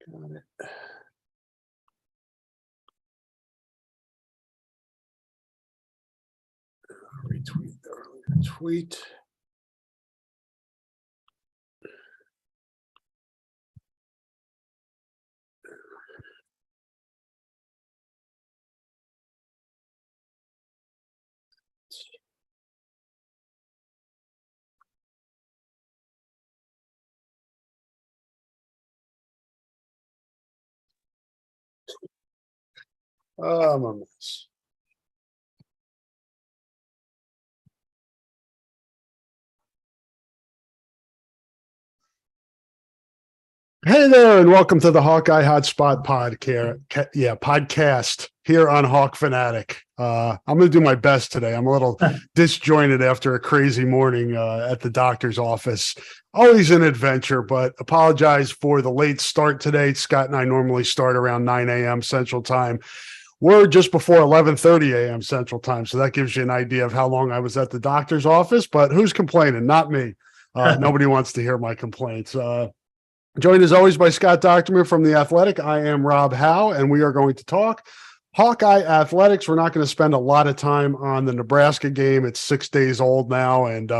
Got it. Retweet the earlier tweet. Oh, I'm a mess. Hey there, and welcome to the Hawkeye Hotspot podcast here on Hawk Fanatic. I'm going to do my best today. I'm a little disjointed after a crazy morning at the doctor's office. Always an adventure, but apologize for the late start today. Scott and I normally start around 9 a.m. Central Time. We're just before 11:30 a.m. Central Time, so that gives you an idea of how long I was at the doctor's office. But who's complaining? Not me. Nobody wants to hear my complaints. Joined as always by Scott Docterman from The Athletic. I am Rob Howe, and we are going to talk Hawkeye athletics. We're not going to spend a lot of time on the Nebraska game. It's 6 days old now, and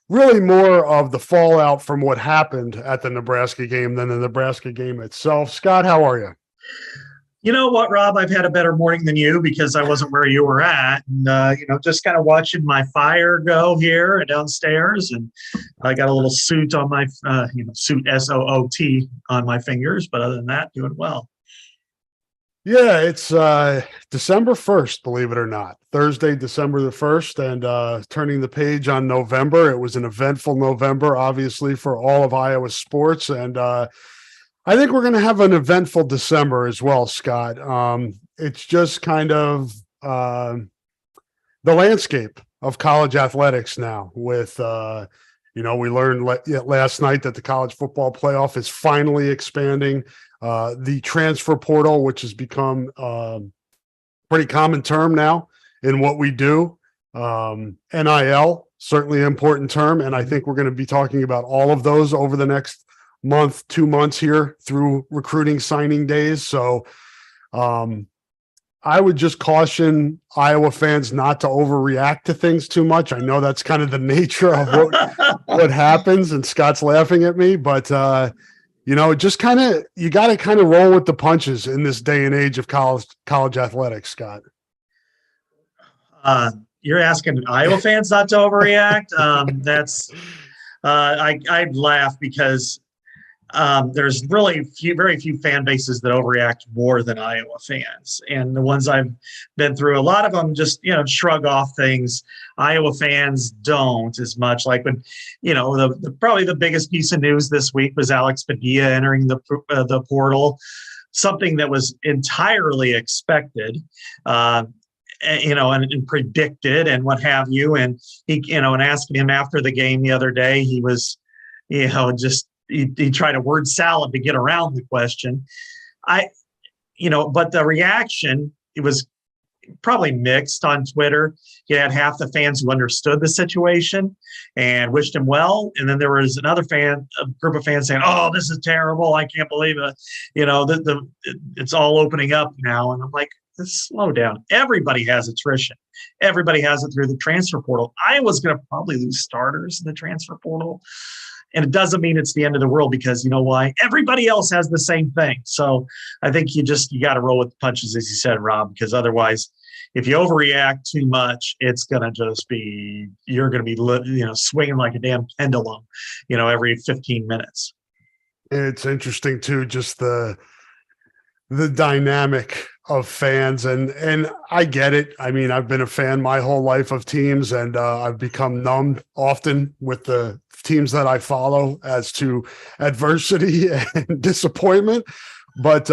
really more of the fallout from what happened at the Nebraska game than the Nebraska game itself. Scott, how are you? You know what, Rob? I've had a better morning than you because I wasn't where you were at. And, just kind of watching my fire go here downstairs. And I got a little suit on my, suit SOOT on my fingers. But other than that, doing well. Yeah, it's December 1st, believe it or not. Thursday, December the 1st, and turning the page on November. It was an eventful November, obviously, for all of Iowa sports. And I think we're going to have an eventful December as well, Scott. It's just kind of the landscape of college athletics now with, we learned last night that the college football playoff is finally expanding. The transfer portal, which has become a pretty common term now in what we do. NIL, certainly an important term. And I think we're going to be talking about all of those over the next month, 2 months here through recruiting signing days. So I would just caution Iowa fans not to overreact to things too much. I know that's kind of the nature of what happens, and Scott's laughing at me, but just kind of, you got to kind of roll with the punches in this day and age of college athletics, Scott. You're asking Iowa fans not to overreact. I'd laugh because there's really very few fan bases that overreact more than Iowa fans. And the ones I've been through, a lot of them just, shrug off things. Iowa fans don't as much. Like when, probably the biggest piece of news this week was Alex Padilla entering the portal, something that was entirely expected, and predicted and what have you. And he, and asking him after the game the other day, he was, he tried a word salad to get around the question. But the reaction, it was probably mixed on Twitter. You had half the fans who understood the situation and wished him well. And then there was a group of fans saying, "Oh, this is terrible. I can't believe it. It's all opening up now." And I'm like, slow down. Everybody has attrition. Everybody has it through the transfer portal. Iowa's going to probably lose starters in the transfer portal. And it doesn't mean it's the end of the world, because you know why? Everybody else has the same thing. So I think you got to roll with the punches, as you said, Rob, because otherwise, if you overreact too much, it's going to just be, you're going to be, swinging like a damn pendulum, every 15 minutes. It's interesting too, just the dynamic of fans, and I get it. I mean, I've been a fan my whole life of teams, and I've become numb often with the teams that I follow as to adversity and disappointment. But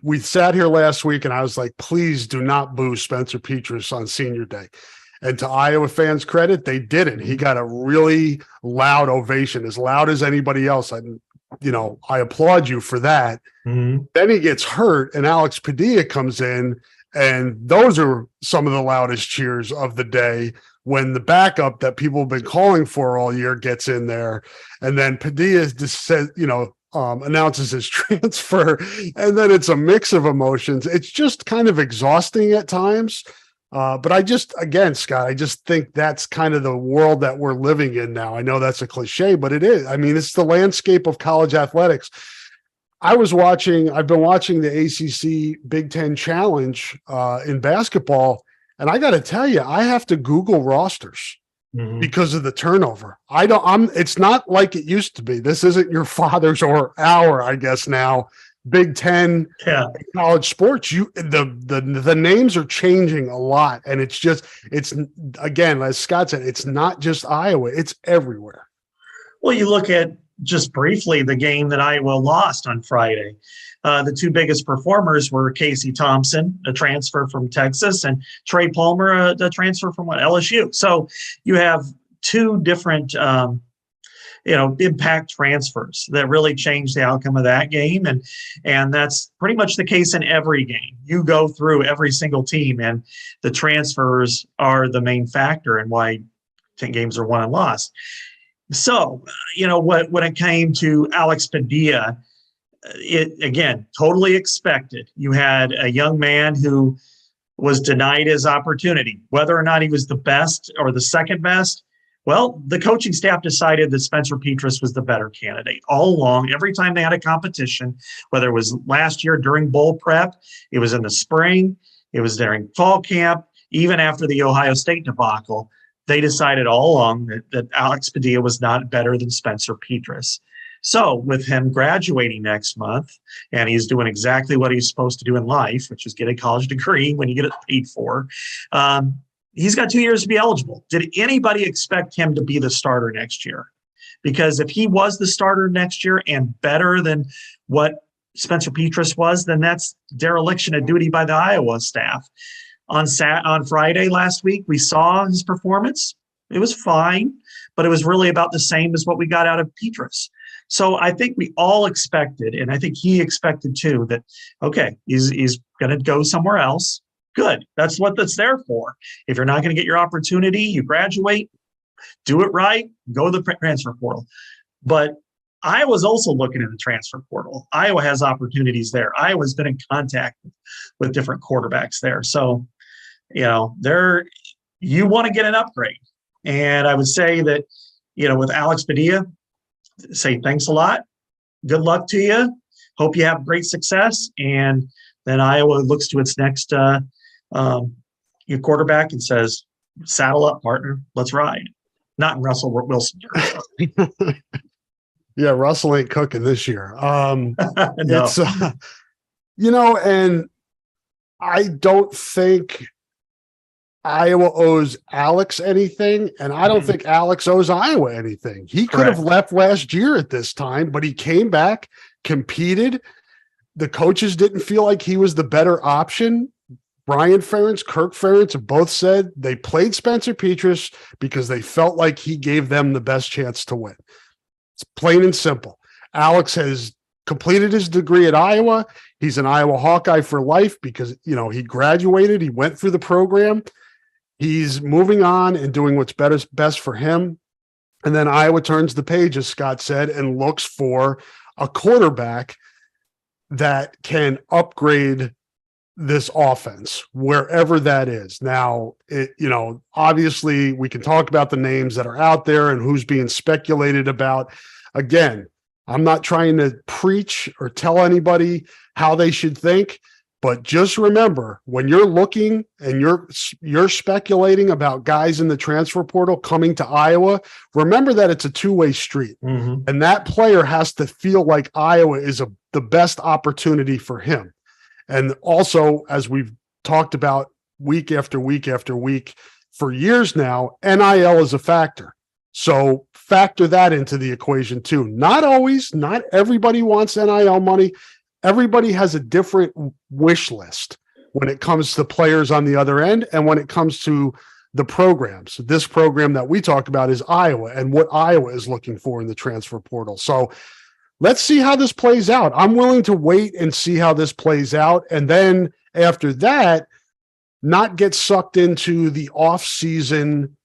we sat here last week, and I was like, please do not boo Spencer Petras on senior day. And to Iowa fans' credit, they didn't. He got a really loud ovation, as loud as anybody else. I applaud you for that. Mm-hmm. Then he gets hurt, and Alex Padilla comes in, and those are some of the loudest cheers of the day when the backup that people have been calling for all year gets in there. And then Padilla just says, announces his transfer, and then it's a mix of emotions. It's just kind of exhausting at times. But again, Scott, I just think that's kind of the world that we're living in now. I know that's a cliche, but it is. I mean, it's the landscape of college athletics. I've been watching the ACC Big Ten Challenge in basketball, and I got to tell you, I have to Google rosters because of the turnover. It's not like it used to be. This isn't your father's or our, I guess now, Big Ten college sports. The names are changing a lot, and it's again, as Scott said, it's not just Iowa, it's everywhere. Well, you look at just briefly the game that Iowa lost on Friday. The two biggest performers were Casey Thompson, a transfer from Texas, and Trey Palmer, a transfer from LSU. So you have two different impact transfers that really changed the outcome of that game. And that's pretty much the case in every game. You go through every single team, and the transfers are the main factor in why 10 games are won and lost. So, when it came to Alex Padilla, it again, totally expected. You had a young man who was denied his opportunity, whether or not he was the best or the second best. Well, the coaching staff decided that Spencer Petras was the better candidate all along. Every time they had a competition, whether it was last year during bowl prep, it was in the spring, it was during fall camp, even after the Ohio State debacle, they decided all along that Alex Padilla was not better than Spencer Petras. So with him graduating next month, and he's doing exactly what he's supposed to do in life, which is get a college degree when you get it paid for, he's got 2 years to be eligible. Did anybody expect him to be the starter next year? Because if he was the starter next year and better than what Spencer Petras was, then that's dereliction of duty by the Iowa staff. On Friday last week, we saw his performance. It was fine, but it was really about the same as what we got out of Petras. So I think we all expected, and I think he expected too, that, okay, he's going to go somewhere else. Good. That's what that's there for. If you're not going to get your opportunity, you graduate, do it right, go to the transfer portal. But Iowa's also looking in the transfer portal. Iowa has opportunities there. Iowa's been in contact with different quarterbacks there. So, you want to get an upgrade. And I would say that, with Alex Padilla, say thanks a lot. Good luck to you. Hope you have great success. And then Iowa looks to its next your quarterback and says, saddle up, partner. Let's ride. Not in Russell Wilson. Yeah, Russell ain't cooking this year. No. It's, and I don't think Iowa owes Alex anything, and I don't think Alex owes Iowa anything. He could have left last year at this time, but he came back, competed. The coaches didn't feel like he was the better option. Brian Ferentz, Kirk Ferentz have both said they played Spencer Petras because they felt like he gave them the best chance to win. It's plain and simple. Alex has completed his degree at Iowa. He's an Iowa Hawkeye for life because, he graduated. He went through the program. He's moving on and doing what's best for him. And then Iowa turns the page, as Scott said, and looks for a quarterback that can upgrade this offense, wherever that is. Now, obviously we can talk about the names that are out there and who's being speculated about. Again, I'm not trying to preach or tell anybody how they should think, but just remember, when you're looking and you're speculating about guys in the transfer portal coming to Iowa, remember that it's a two-way street. And that player has to feel like Iowa is the best opportunity for him. And also, as we've talked about week after week after week for years now, NIL is a factor. So factor that into the equation too. Not everybody wants NIL money. Everybody has a different wish list when it comes to players on the other end and when it comes to the programs. This program that we talk about is Iowa and what Iowa is looking for in the transfer portal. So let's see how this plays out. I'm willing to wait and see how this plays out. And then after that, not get sucked into the off-season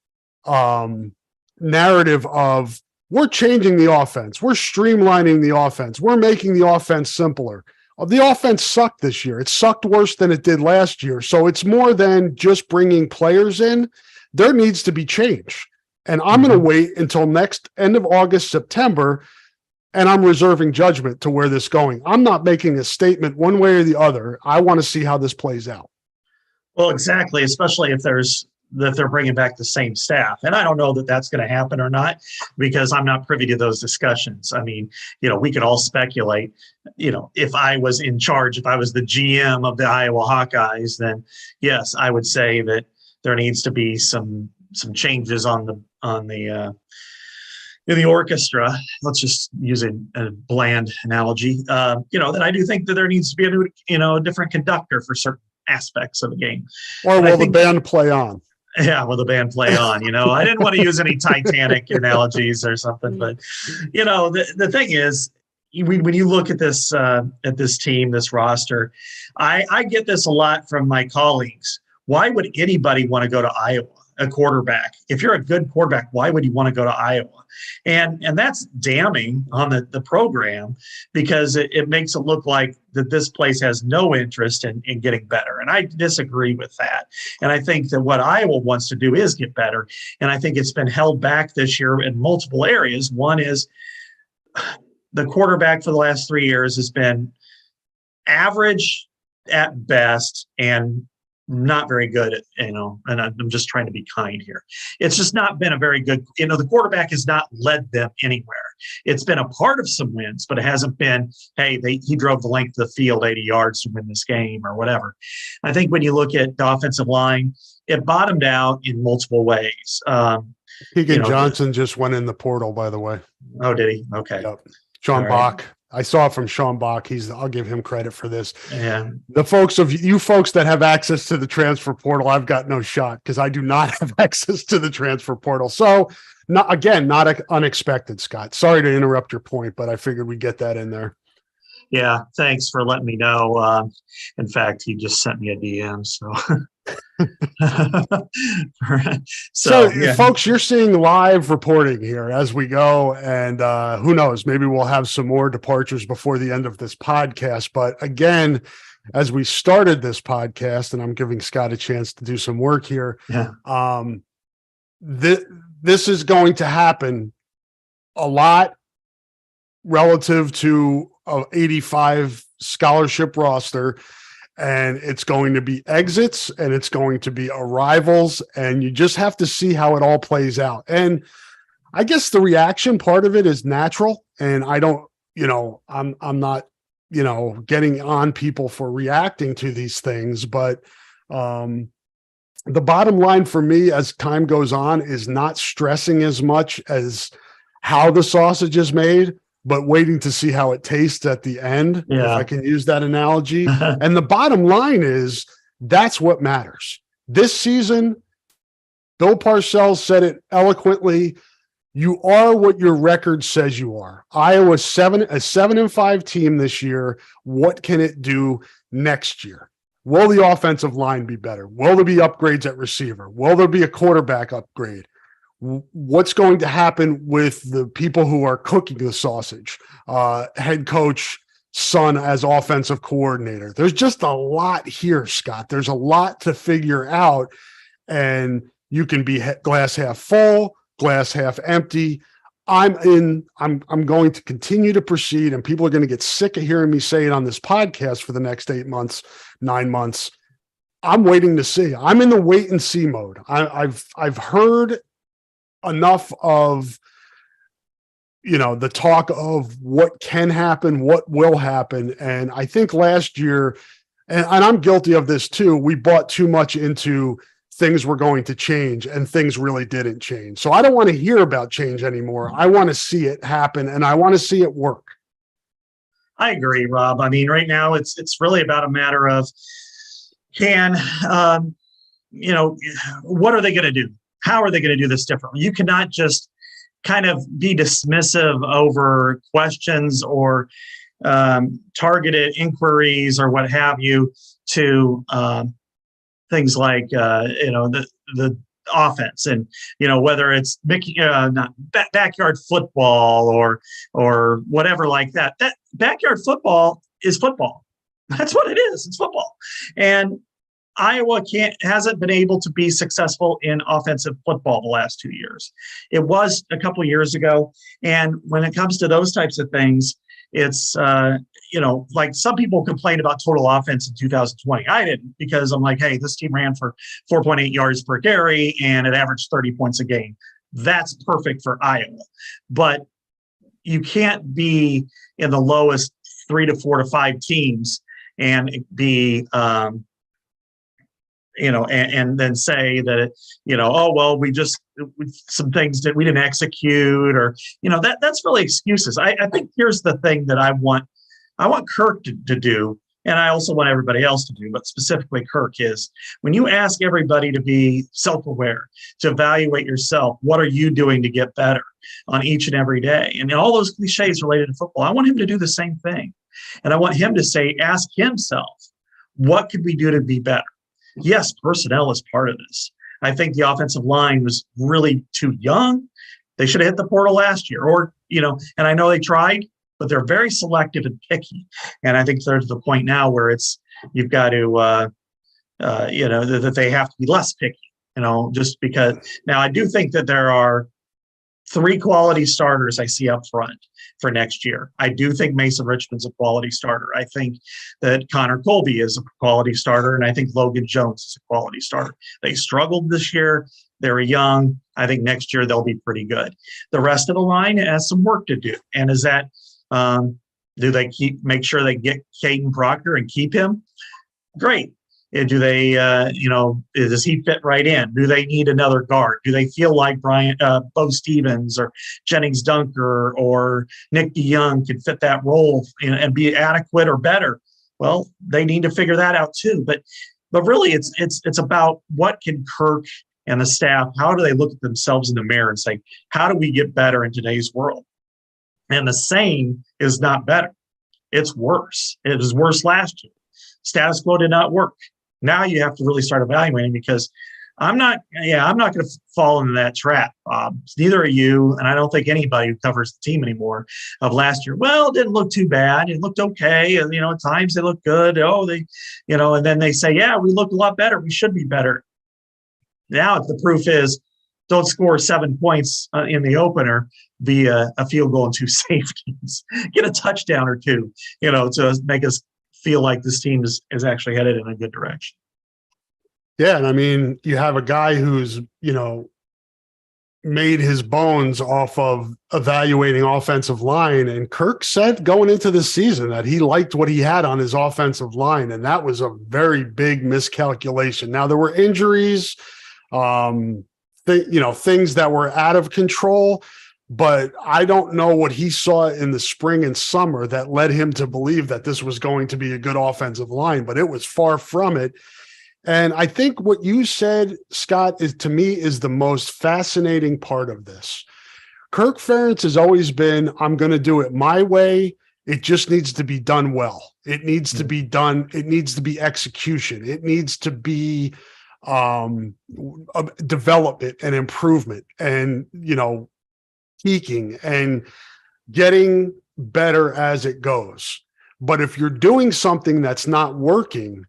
narrative of we're changing the offense. We're streamlining the offense. We're making the offense simpler. The offense sucked this year. It sucked worse than it did last year. So it's more than just bringing players in. There needs to be change. And I'm going to wait until next end of August, September, and I'm reserving judgment to where this is going. I'm not making a statement one way or the other. I want to see how this plays out. Well, exactly, especially if they're bringing back the same staff. And I don't know that that's going to happen or not, because I'm not privy to those discussions. I mean, we could all speculate, if I was in charge, if I was the GM of the Iowa Hawkeyes, then yes, I would say that there needs to be some changes in the orchestra. Let's just use a bland analogy. That I do think that there needs to be a different conductor for certain aspects of the game. Or will the band play on? Yeah, will the band play on? I didn't want to use any Titanic analogies or something, but the thing is, when you look at this team, this roster, I get this a lot from my colleagues. Why would anybody want to go to Iowa? A quarterback. If you're a good quarterback, why would you want to go to Iowa? And that's damning on the program, because it makes it look like that this place has no interest in getting better. And I disagree with that. And I think that what Iowa wants to do is get better. And I think it's been held back this year in multiple areas. One is the quarterback for the last 3 years has been average at best and not very good, and I'm just trying to be kind here. It's just not been a very good, the quarterback has not led them anywhere. It's been a part of some wins, but it hasn't been, hey, he drove the length of the field 80 yards to win this game or whatever. I think when you look at the offensive line, it bottomed out in multiple ways. Keegan Johnson just went in the portal, by the way. Oh, did he? Okay. Yep. Sean Bach. I saw it from Sean Bach. I'll give him credit for this. Yeah. The folks that have access to the transfer portal, I've got no shot because I do not have access to the transfer portal. So not unexpected, Scott. Sorry to interrupt your point, but I figured we'd get that in there. Yeah. Thanks for letting me know. In fact, he just sent me a DM. So yeah. Folks, you're seeing live reporting here as we go, and who knows, maybe we'll have some more departures before the end of this podcast. But again, as we started this podcast, and I'm giving Scott a chance to do some work here, this is going to happen a lot relative to an 85 scholarship roster. And it's going to be exits and it's going to be arrivals, and you just have to see how it all plays out. And I guess the reaction part of it is natural. And I don't, I'm not, getting on people for reacting to these things, but the bottom line for me as time goes on is not stressing as much as how the sausage is made, but waiting to see how it tastes at the end, if I can use that analogy. And the bottom line is that's what matters. This season, Bill Parcells said it eloquently. You are what your record says you are. Iowa's a 7-5 team this year. What can it do next year? Will the offensive line be better? Will there be upgrades at receiver? Will there be a quarterback upgrade? What's going to happen with the people who are cooking the sausage? Head coach, son as offensive coordinator. There's just a lot here, Scott. There's a lot to figure out, and you can be glass half full, glass half empty. I'm going to continue to proceed, and people are going to get sick of hearing me say it on this podcast for the next 8 months, 9 months. I'm waiting to see. I'm in the wait and see mode. I've heard enough of the talk of what can happen, what will happen. And I think last year, and I'm guilty of this too, we bought too much into things were going to change, and things really didn't change. So I don't want to hear about change anymore. I want to see it happen, and I want to see it work. I agree, Rob. I mean, right now it's really about a matter of what are they going to do? How are they going to do this differently? You cannot just kind of be dismissive over questions or targeted inquiries or what have you to things like the offense, and whether it's not backyard football or whatever like that. That backyard football is football. That's what it is. It's football, and Iowa hasn't been able to be successful in offensive football the last 2 years. It was a couple of years ago, and when it comes to those types of things, it's like some people complain about total offense in 2020. I didn't, because I'm like, hey, this team ran for 4.8 yards per carry and it averaged 30 points a game. That's perfect for Iowa, but you can't be in the lowest 3 to 4 to 5 teams and be and then say that, oh, well, some things that we didn't execute, or, that's really excuses. I think here's the thing that I want Kirk to do, and I also want everybody else to do, but specifically Kirk, is when you ask everybody to be self-aware, to evaluate yourself, what are you doing to get better on each and every day? And all those cliches related to football, I want him to do the same thing. And I want him to ask himself, what could we do to be better? Yes, personnel is part of this. I think the offensive line was really too young. They should have hit the portal last year, and I know they tried, but they're very selective and picky. And I think they're to the point now where you've got to, that they have to be less picky, just because. Now, I do think that there are 3 quality starters I see up front for next year. I do think Mason Richmond's a quality starter. I think that Connor Colby is a quality starter, and I think Logan Jones is a quality starter. They struggled this year. They were young. I think next year they'll be pretty good. The rest of the line has some work to do. And is that do they make sure they get Caden Proctor and keep him? Great. Do they, does he fit right in? Do they need another guard? Do they feel like Bo Stevens or Jennings Dunker or Nick DeYoung could fit that role and be adequate or better? Well, they need to figure that out too. But really, it's about what can Kirk and the staff, how do they look at themselves in the mirror and say, how do we get better in today's world? And the same is not better. It's worse. It was worse last year. Status quo did not work. Now you have to really start evaluating, because I'm not going to fall into that trap, Bob. Neither are you, and I don't think anybody who covers the team anymore of last year. Well, it didn't look too bad. It looked okay. And, at times they look good. Oh, and then they say, yeah, we look a lot better. We should be better. Now, if the proof is don't score 7 points in the opener via a field goal and 2 safeties, get a touchdown or 2, to make us feel like this team is actually headed in a good direction. Yeah. And I mean, you have a guy who's, made his bones off of evaluating offensive line. And Kirk said going into the season that he liked what he had on his offensive line. And that was a very big miscalculation. Now, there were injuries, things that were out of control, but I don't know what he saw in the spring and summer that led him to believe that this was going to be a good offensive line, but it was far from it. And I think what you said, Scott, to me is the most fascinating part of this. Kirk Ferentz has always been, I'm going to do it my way. It just needs to be done well. It needs to be done. It needs to be execution. It needs to be development and improvement and, peaking and getting better as it goes. But if you're doing something that's not working,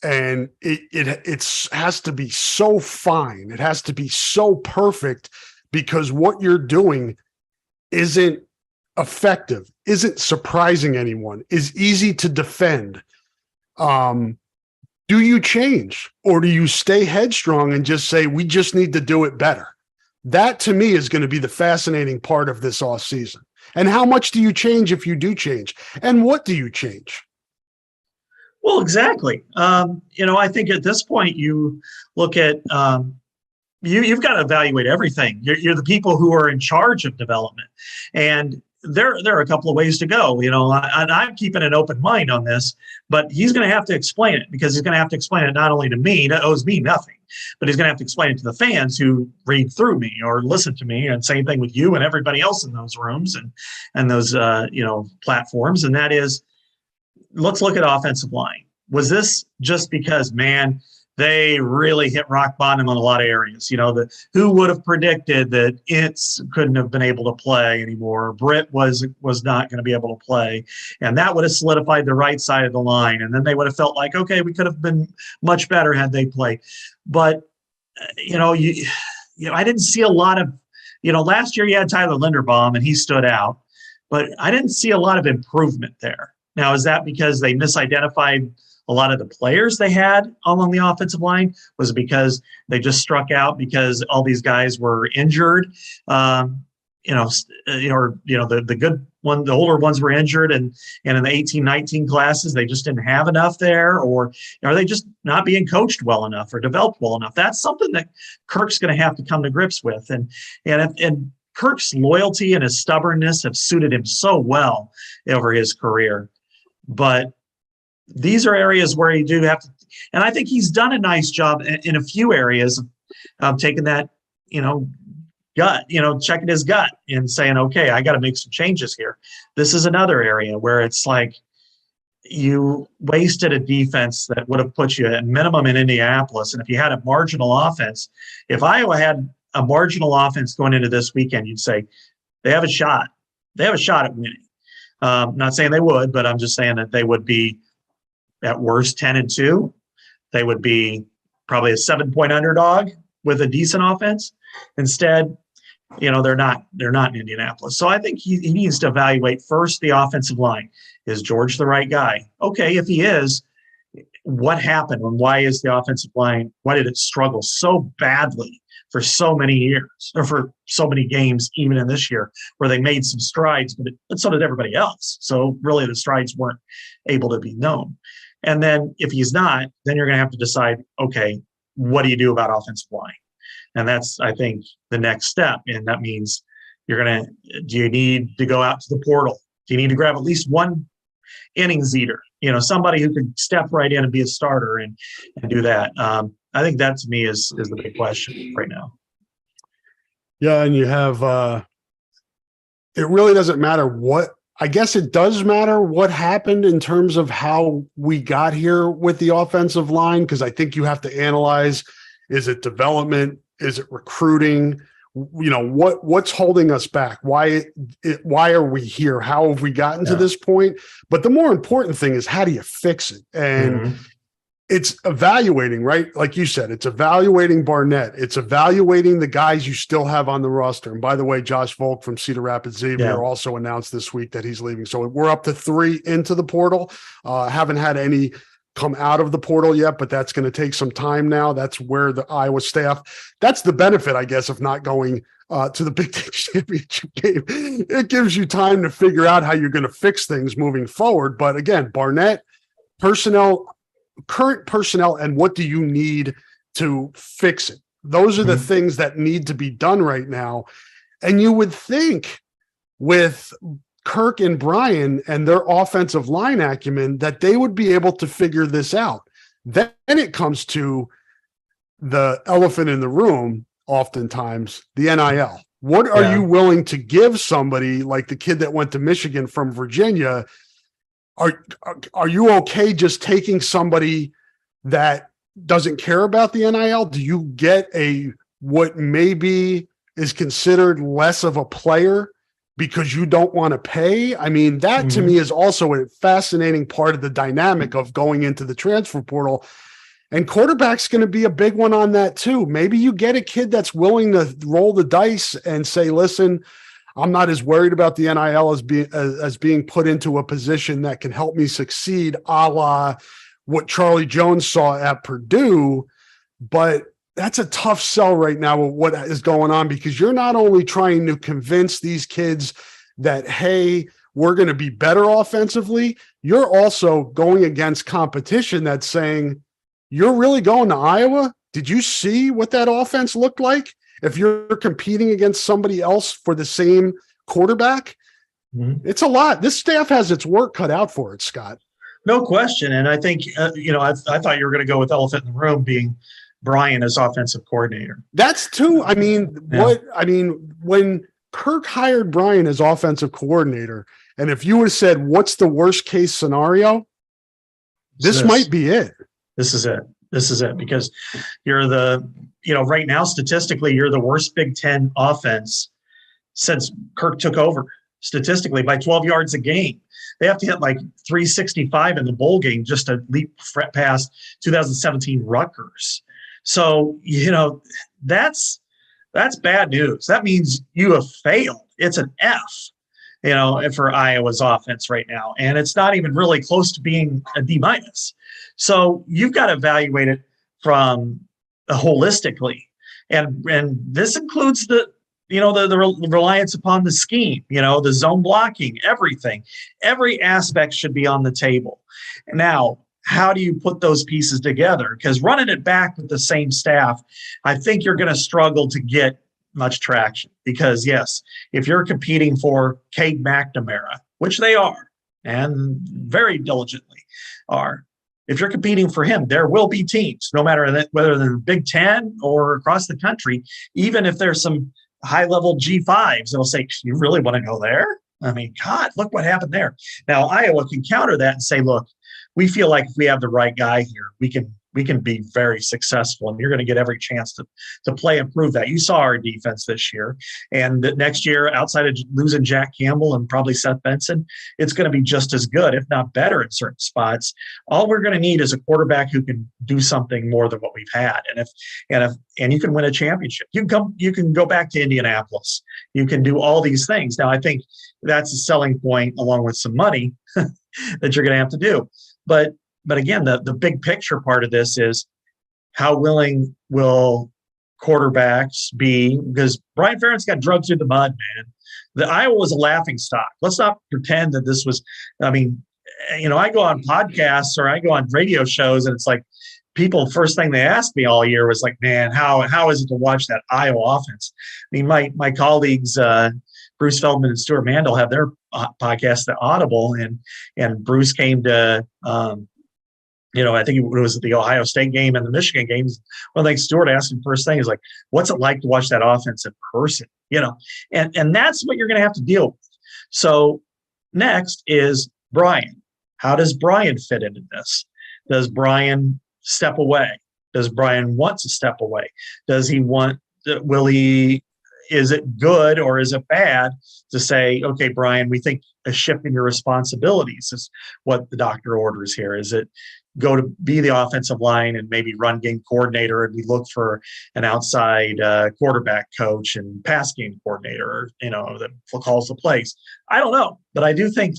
and it has to be so fine, it has to be so perfect, because what you're doing isn't effective, isn't surprising anyone, is easy to defend. Do you change, or do you stay headstrong and just say, we just need to do it better? That to me is going to be the fascinating part of this off season. And how much do you change if you do change? And what do you change? Well, exactly. I think at this point you look at you've got to evaluate everything. You're the people who are in charge of development, and there are a couple of ways to go. I'm keeping an open mind on this, but he's going to have to explain it, because he's going to have to explain it not only to me, that owes me nothing, but he's going to have to explain it to the fans who read through me or listen to me, and same thing with you and everybody else in those rooms and those platforms. And that is, let's look at offensive line. Was this just because, man, they really hit rock bottom on a lot of areas. Who would have predicted that Ince couldn't have been able to play anymore? Britt was not going to be able to play, and that would have solidified the right side of the line. And then they would have felt like, okay, we could have been much better had they played. But I didn't see a lot of, last year you had Tyler Linderbaum and he stood out, but I didn't see a lot of improvement there. Now, is that because they misidentified a lot of the players they had along the offensive line? Was it because they just struck out because all these guys were injured? The good one, the older ones were injured, and in the 18-19 classes, they just didn't have enough there, or are they just not being coached well enough or developed well enough? That's something that Kirk's going to have to come to grips with. And Kirk's loyalty and his stubbornness have suited him so well over his career. But these are areas where you do have to, and I think he's done a nice job in a few areas of taking that, gut, checking his gut and saying, okay, I got to make some changes here. This is another area where it's like you wasted a defense that would have put you at minimum in Indianapolis. And if you had a marginal offense, if Iowa had a marginal offense going into this weekend, you'd say they have a shot. They have a shot at winning. Not saying they would, but I'm just saying that they would be at worst 10-2. They would be probably a 7-point underdog with a decent offense. Instead, they're not in Indianapolis. So I think he needs to evaluate first the offensive line. Is George the right guy? Okay, if he is, what happened and why is the offensive line, why did it struggle so badly for so many years, or for so many games, even in this year, where they made some strides, but so did everybody else. So really the strides weren't able to be known. And then if he's not, then you're going to have to decide, okay, what do you do about offensive line? And that's, I think, the next step. And that means do you need to go out to the portal? Do you need to grab at least one innings eater? Somebody who could step right in and be a starter and do that. I think that to me is the big question right now. Yeah. And you have, it really doesn't matter I guess it does matter what happened in terms of how we got here with the offensive line, because I think you have to analyze, is it development? Is it recruiting? What's holding us back? Why are we here? How have we gotten to this point? But the more important thing is, how do you fix it? And it's evaluating, right? Like you said, it's evaluating Barnett. It's evaluating the guys you still have on the roster. And by the way, Josh Volk from Cedar Rapids Xavier also announced this week that he's leaving. So we're up to 3 into the portal. Haven't had any come out of the portal yet, but that's going to take some time now. That's where the Iowa staff, that's the benefit, I guess, of not going to the Big Ten Championship game. It gives you time to figure out how you're going to fix things moving forward. But again, Barnett, current personnel, and what do you need to fix it? Those are the things that need to be done right now. And you would think with Kirk and Brian and their offensive line acumen that they would be able to figure this out. Then it comes to the elephant in the room, oftentimes, the NIL. What are you willing to give somebody like the kid that went to Michigan from Virginia? Are you okay just taking somebody that doesn't care about the NIL? Do you get what maybe is considered less of a player because you don't want to pay? I mean, that to me is also a fascinating part of the dynamic of going into the transfer portal. And quarterback's going to be a big one on that too. Maybe you get a kid that's willing to roll the dice and say, listen, I'm not as worried about the NIL as being put into a position that can help me succeed, a la what Charlie Jones saw at Purdue. But that's a tough sell right now with what is going on, because you're not only trying to convince these kids that, hey, we're going to be better offensively, you're also going against competition that's saying, you're really going to Iowa? Did you see what that offense looked like? If you're competing against somebody else for the same quarterback, it's a lot. This staff has its work cut out for it, Scott. No question. And I think, I thought you were going to go with elephant in the room being Brian as offensive coordinator. That's too. I mean, when Kirk hired Brian as offensive coordinator, and if you would have said, what's the worst case scenario? This might be it. This is it. This is it, because you're right now, statistically, you're the worst Big Ten offense since Kirk took over, statistically, by 12 yards a game. They have to hit like 365 in the bowl game just to leap past 2017 Rutgers. So, that's bad news. That means you have failed. It's an F, for Iowa's offense right now. And it's not even really close to being a D minus. So you've got to evaluate it from holistically. And this includes the reliance upon the scheme, the zone blocking, everything. Every aspect should be on the table. Now, how do you put those pieces together? Because running it back with the same staff, I think you're going to struggle to get much traction. Because, yes, if you're competing for Cade McNamara, which they are, and very diligently are, if you're competing for him, there will be teams, no matter whether they're Big Ten or across the country, even if there's some high-level G5s, they'll say, you really want to go there? I mean, God, look what happened there. Now, Iowa can counter that and say, look, we feel like if we have the right guy here, we can be very successful, and you're going to get every chance to play and prove that. You saw our defense this year, and next year, outside of losing Jack Campbell and probably Seth Benson, it's going to be just as good, if not better, in certain spots. All we're going to need is a quarterback who can do something more than what we've had, and you can win a championship. You can go back to Indianapolis. You can do all these things. Now, I think that's a selling point, along with some money that you're going to have to do. But again, the big picture part of this is how willing will quarterbacks be? Because Brian Ferentz got drugged through the mud, man. The Iowa was a laughing stock. Let's not pretend that this was, I go on podcasts or I go on radio shows, and it's like people, first thing they asked me all year was like, man, how is it to watch that Iowa offense? I mean, my colleagues, Bruce Feldman and Stuart Mandel, have their podcast, The Audible, and Bruce came to, I think it was the Ohio State game and the Michigan games. One thing Stuart asked him first thing is like, what's it like to watch that offense in person? And that's what you're going to have to deal with. So next is Brian. How does Brian fit into this? Does Brian step away? Does Brian want to step away? Is it good or is it bad to say, okay, Brian, we think a shift in your responsibilities is what the doctor orders here? Is it go to be the offensive line and maybe run game coordinator, and we look for an outside quarterback coach and pass game coordinator, that calls the plays? I don't know, but I do think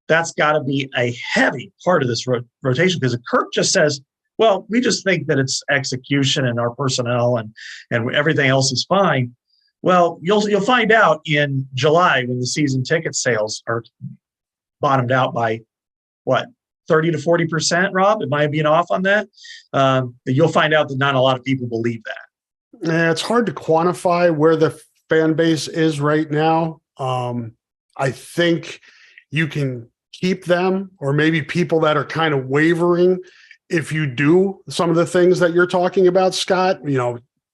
that's got to be a heavy part of this rotation, because if Kirk just says, well, we just think that it's execution and our personnel and everything else is fine. Well, you'll find out in July, when the season ticket sales are bottomed out by what, 30 to 40%, Rob? Am I being off on that? You'll find out that not a lot of people believe that. Yeah, it's hard to quantify where the fan base is right now. I think you can keep them, or maybe people that are kind of wavering, if you do some of the things that you're talking about, Scott,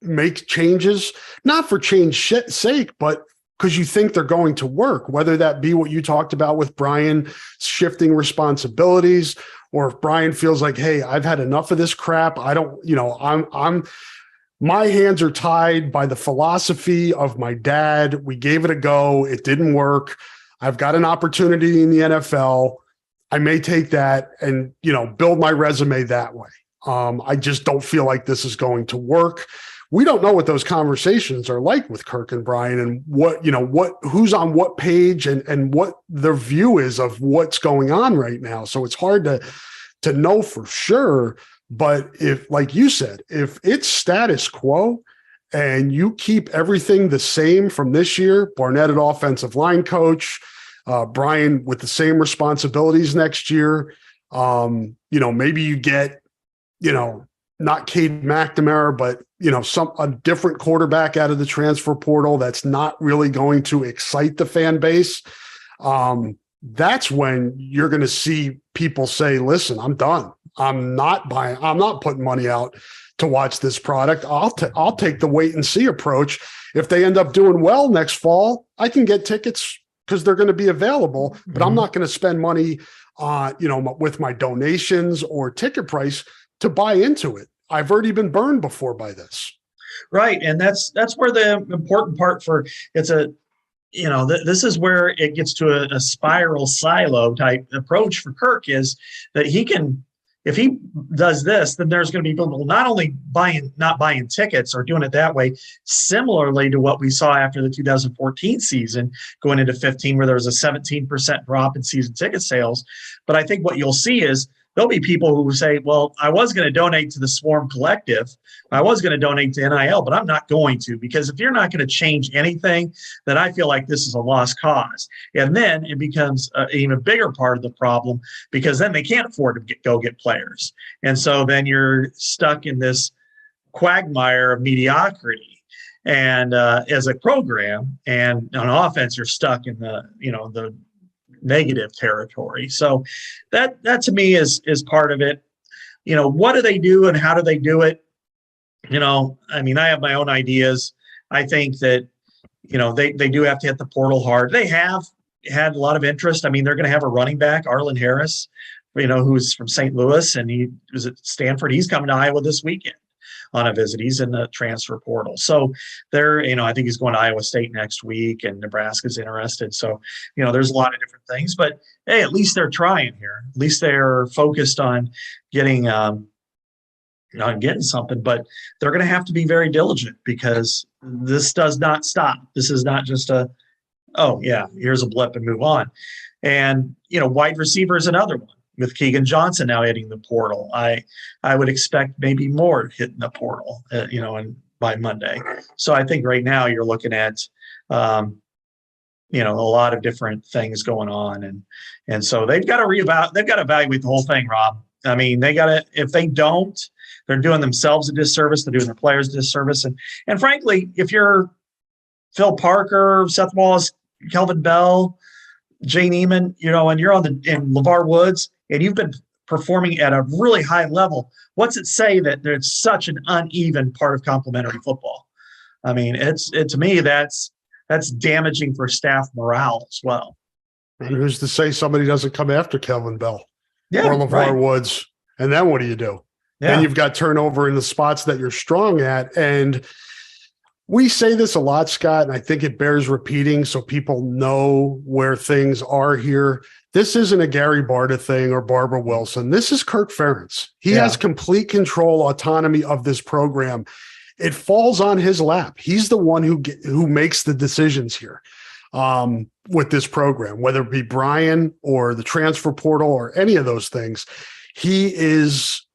make changes, not for change sake, but because you think they're going to work, whether that be what you talked about with Brian shifting responsibilities, or if Brian feels like, hey, I've had enough of this crap. I don't, my hands are tied by the philosophy of my dad. We gave it a go. It didn't work. I've got an opportunity in the NFL. I may take that and, build my resume that way. I just don't feel like this is going to work. We don't know what those conversations are like with Kirk and Brian, and who's on what page and what their view is of what's going on right now. So it's hard to know for sure. But if, like you said, if it's status quo and you keep everything the same from this year, Barnett at offensive line coach, Brian with the same responsibilities next year, maybe you get, not Cade McNamara, but a different quarterback out of the transfer portal that's not really going to excite the fan base. That's when you're going to see people say, listen, I'm done. I'm not putting money out to watch this product. I'll take the wait and see approach. If they end up doing well next fall, I can get tickets because they're going to be available, but I'm not going to spend money with my donations or ticket price, to buy into it. I've already been burned before by this. Right. And that's where the important part for it's a, this is where it gets to a spiral silo type approach for Kirk is that he can, if he does this, then there's going to be people not only not buying tickets or doing it that way, similarly to what we saw after the 2014 season going into 15, where there was a 17% drop in season ticket sales. But I think what you'll see is there'll be people who say, well, I was going to donate to the Swarm Collective. I was going to donate to NIL, but I'm not going to, because if you're not going to change anything, then I feel like this is a lost cause. And then it becomes an even bigger part of the problem, because then they can't afford to go get players. And so then you're stuck in this quagmire of mediocrity. And as a program, and on offense, you're stuck in the negative territory. So that to me is part of it. What do they do and how do they do it? I mean, I have my own ideas. I think that, they do have to hit the portal hard. They have had a lot of interest. I mean, they're going to have a running back, Arlen Harris, who's from St. Louis, and he was at Stanford. He's coming to Iowa this weekend on a visit. He's in the transfer portal. So I think he's going to Iowa State next week, and Nebraska's interested. So, there's a lot of different things, but hey, at least they're trying here. At least they're focused on getting something, but they're going to have to be very diligent, because this does not stop. This is not just here's a blip and move on. And, wide receiver is another one. With Keegan Johnson now hitting the portal, I would expect maybe more hitting the portal, and by Monday. So I think right now you're looking at, a lot of different things going on, and so they've got to evaluate the whole thing, Rob. I mean, if they don't, they're doing themselves a disservice. They're doing their players a disservice, and frankly, if you're Phil Parker, Seth Wallace, Kelvin Bell, Jay Neiman, and you're and LeVar Woods, and you've been performing at a really high level, what's it say that there's such an uneven part of complementary football? I mean, to me, that's damaging for staff morale as well. And who's to say somebody doesn't come after Kelvin Bell or right. LeVar Woods? And then what do you do? Yeah. Then you've got turnover in the spots that you're strong at. And we say this a lot, Scott, and I think it bears repeating so people know where things are here. This isn't a Gary Barta thing or Barbara Wilson. This is Kirk Ferentz. He has complete control, autonomy of this program. It falls on his lap. He's the one who makes the decisions here with this program, whether it be Brian or the transfer portal or any of those things. He is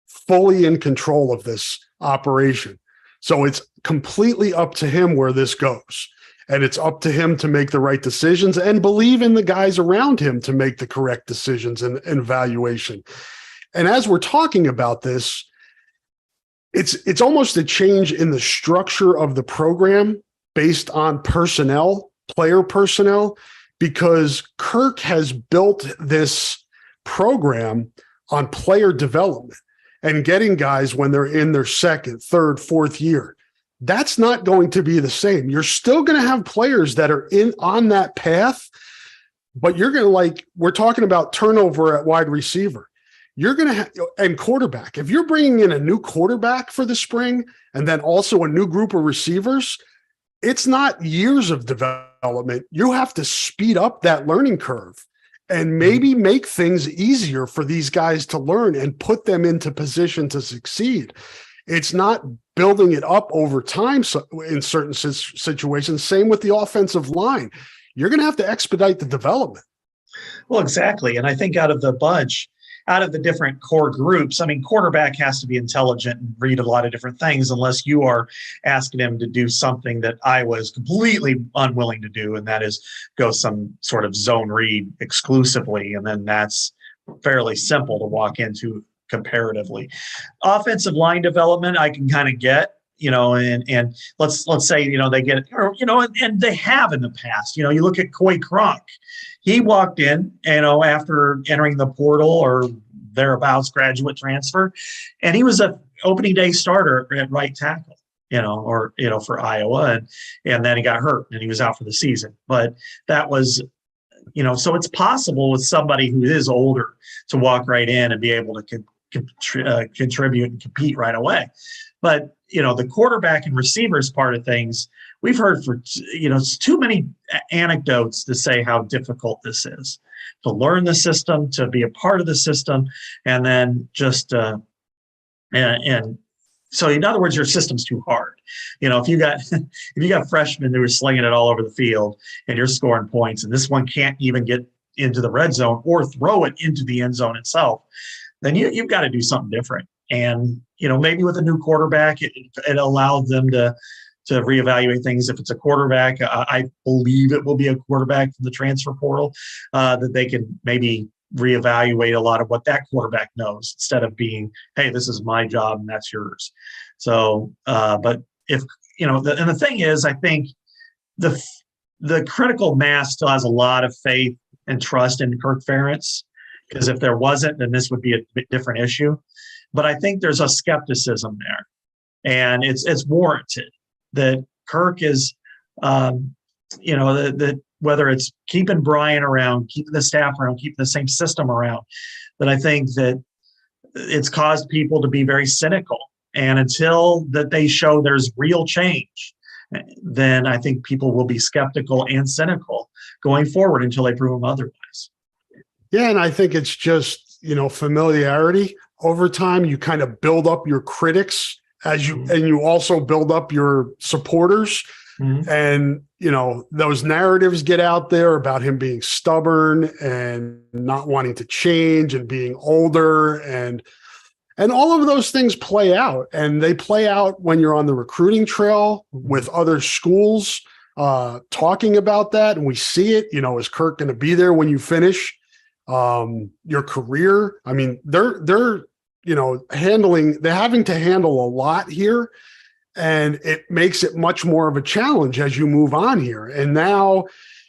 fully in control of this operation. So it's completely up to him where this goes. And it's up to him to make the right decisions and believe in the guys around him to make the correct decisions and evaluation. And as we're talking about this, it's almost a change in the structure of the program based on personnel, player personnel, because Kirk has built this program on player development and getting guys when they're in their second, third, fourth year. That's not going to be the same. You're still going to have players that are on that path, but you're going to we're talking about turnover at wide receiver. You're going to and quarterback. If you're bringing in a new quarterback for the spring and then also a new group of receivers, it's not years of development. You have to speed up that learning curve and maybe make things easier for these guys to learn and put them into position to succeed. It's not building it up over time in certain situations. Same with the offensive line. You're going to have to expedite the development. Well, exactly. And I think out of the different core groups, I mean, quarterback has to be intelligent and read a lot of different things unless you are asking him to do something that I was completely unwilling to do, and that is go some sort of zone read exclusively. And then that's fairly simple to walk into comparatively. Offensive line development, I can kind of get, and let's say, they get it, or, and they have in the past. You look at Coy Cronk. He walked in, after entering the portal or thereabouts, graduate transfer, and he was a opening day starter at right tackle, for Iowa, and then he got hurt and he was out for the season. But that was, so it's possible with somebody who is older to walk right in and be able to contribute and compete right away. But, the quarterback and receivers part of things, we've heard it's too many anecdotes to say how difficult this is to learn the system, to be a part of the system, and then just, and so in other words, your system's too hard. If you got freshmen who are slinging it all over the field and you're scoring points, and this one can't even get into the red zone or throw it into the end zone itself, then you've got to do something different. And, maybe with a new quarterback, it allowed them to reevaluate things. If it's a quarterback, I believe it will be a quarterback from the transfer portal, that they can maybe reevaluate a lot of what that quarterback knows instead of being, hey, this is my job and that's yours. So, but if, and the thing is, I think the critical mass still has a lot of faith and trust in Kirk Ferentz, because if there wasn't, then this would be a bit different issue. But I think there's a skepticism there, and it's warranted that Kirk is, that whether it's keeping Brian around, keeping the staff around, keeping the same system around, that I think that it's caused people to be very cynical. And until that they show there's real change, then I think people will be skeptical and cynical going forward until they prove them otherwise. Yeah, and I think it's just, familiarity. Over time, you kind of build up your critics and you also build up your supporters. Mm-hmm. And, those narratives get out there about him being stubborn and not wanting to change and being older, and all of those things play out, and they play out when you're on the recruiting trail with other schools talking about that. And we see it, is Kirk going to be there when you finish your career? I mean, they're having to handle a lot here, and it makes it much more of a challenge as you move on here. And now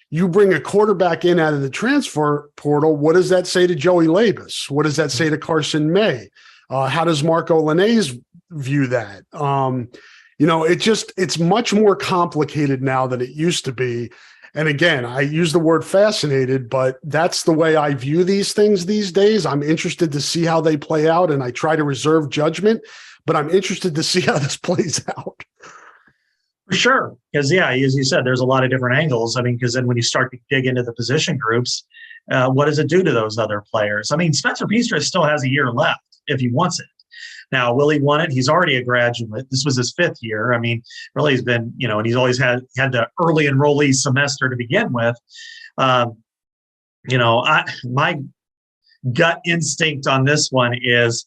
you bring a quarterback in out of the transfer portal. What does that say to Joey Labus? What does that say to Carson May? How does Marco Linnaeus view that? It's much more complicated now than it used to be. And again, I use the word fascinated, but that's the way I view these things these days. I'm interested to see how they play out, and I try to reserve judgment, but I'm interested to see how this plays out. For sure. Because, as you said, there's a lot of different angles. I mean, because then when you start to dig into the position groups, what does it do to those other players? I mean, Spencer Piestris still has a year left if he wants it. Now, will he want it? He's already a graduate. This was his 5th year. I mean, really, he's been, and he's always had the early enrollee semester to begin with. My gut instinct on this one is,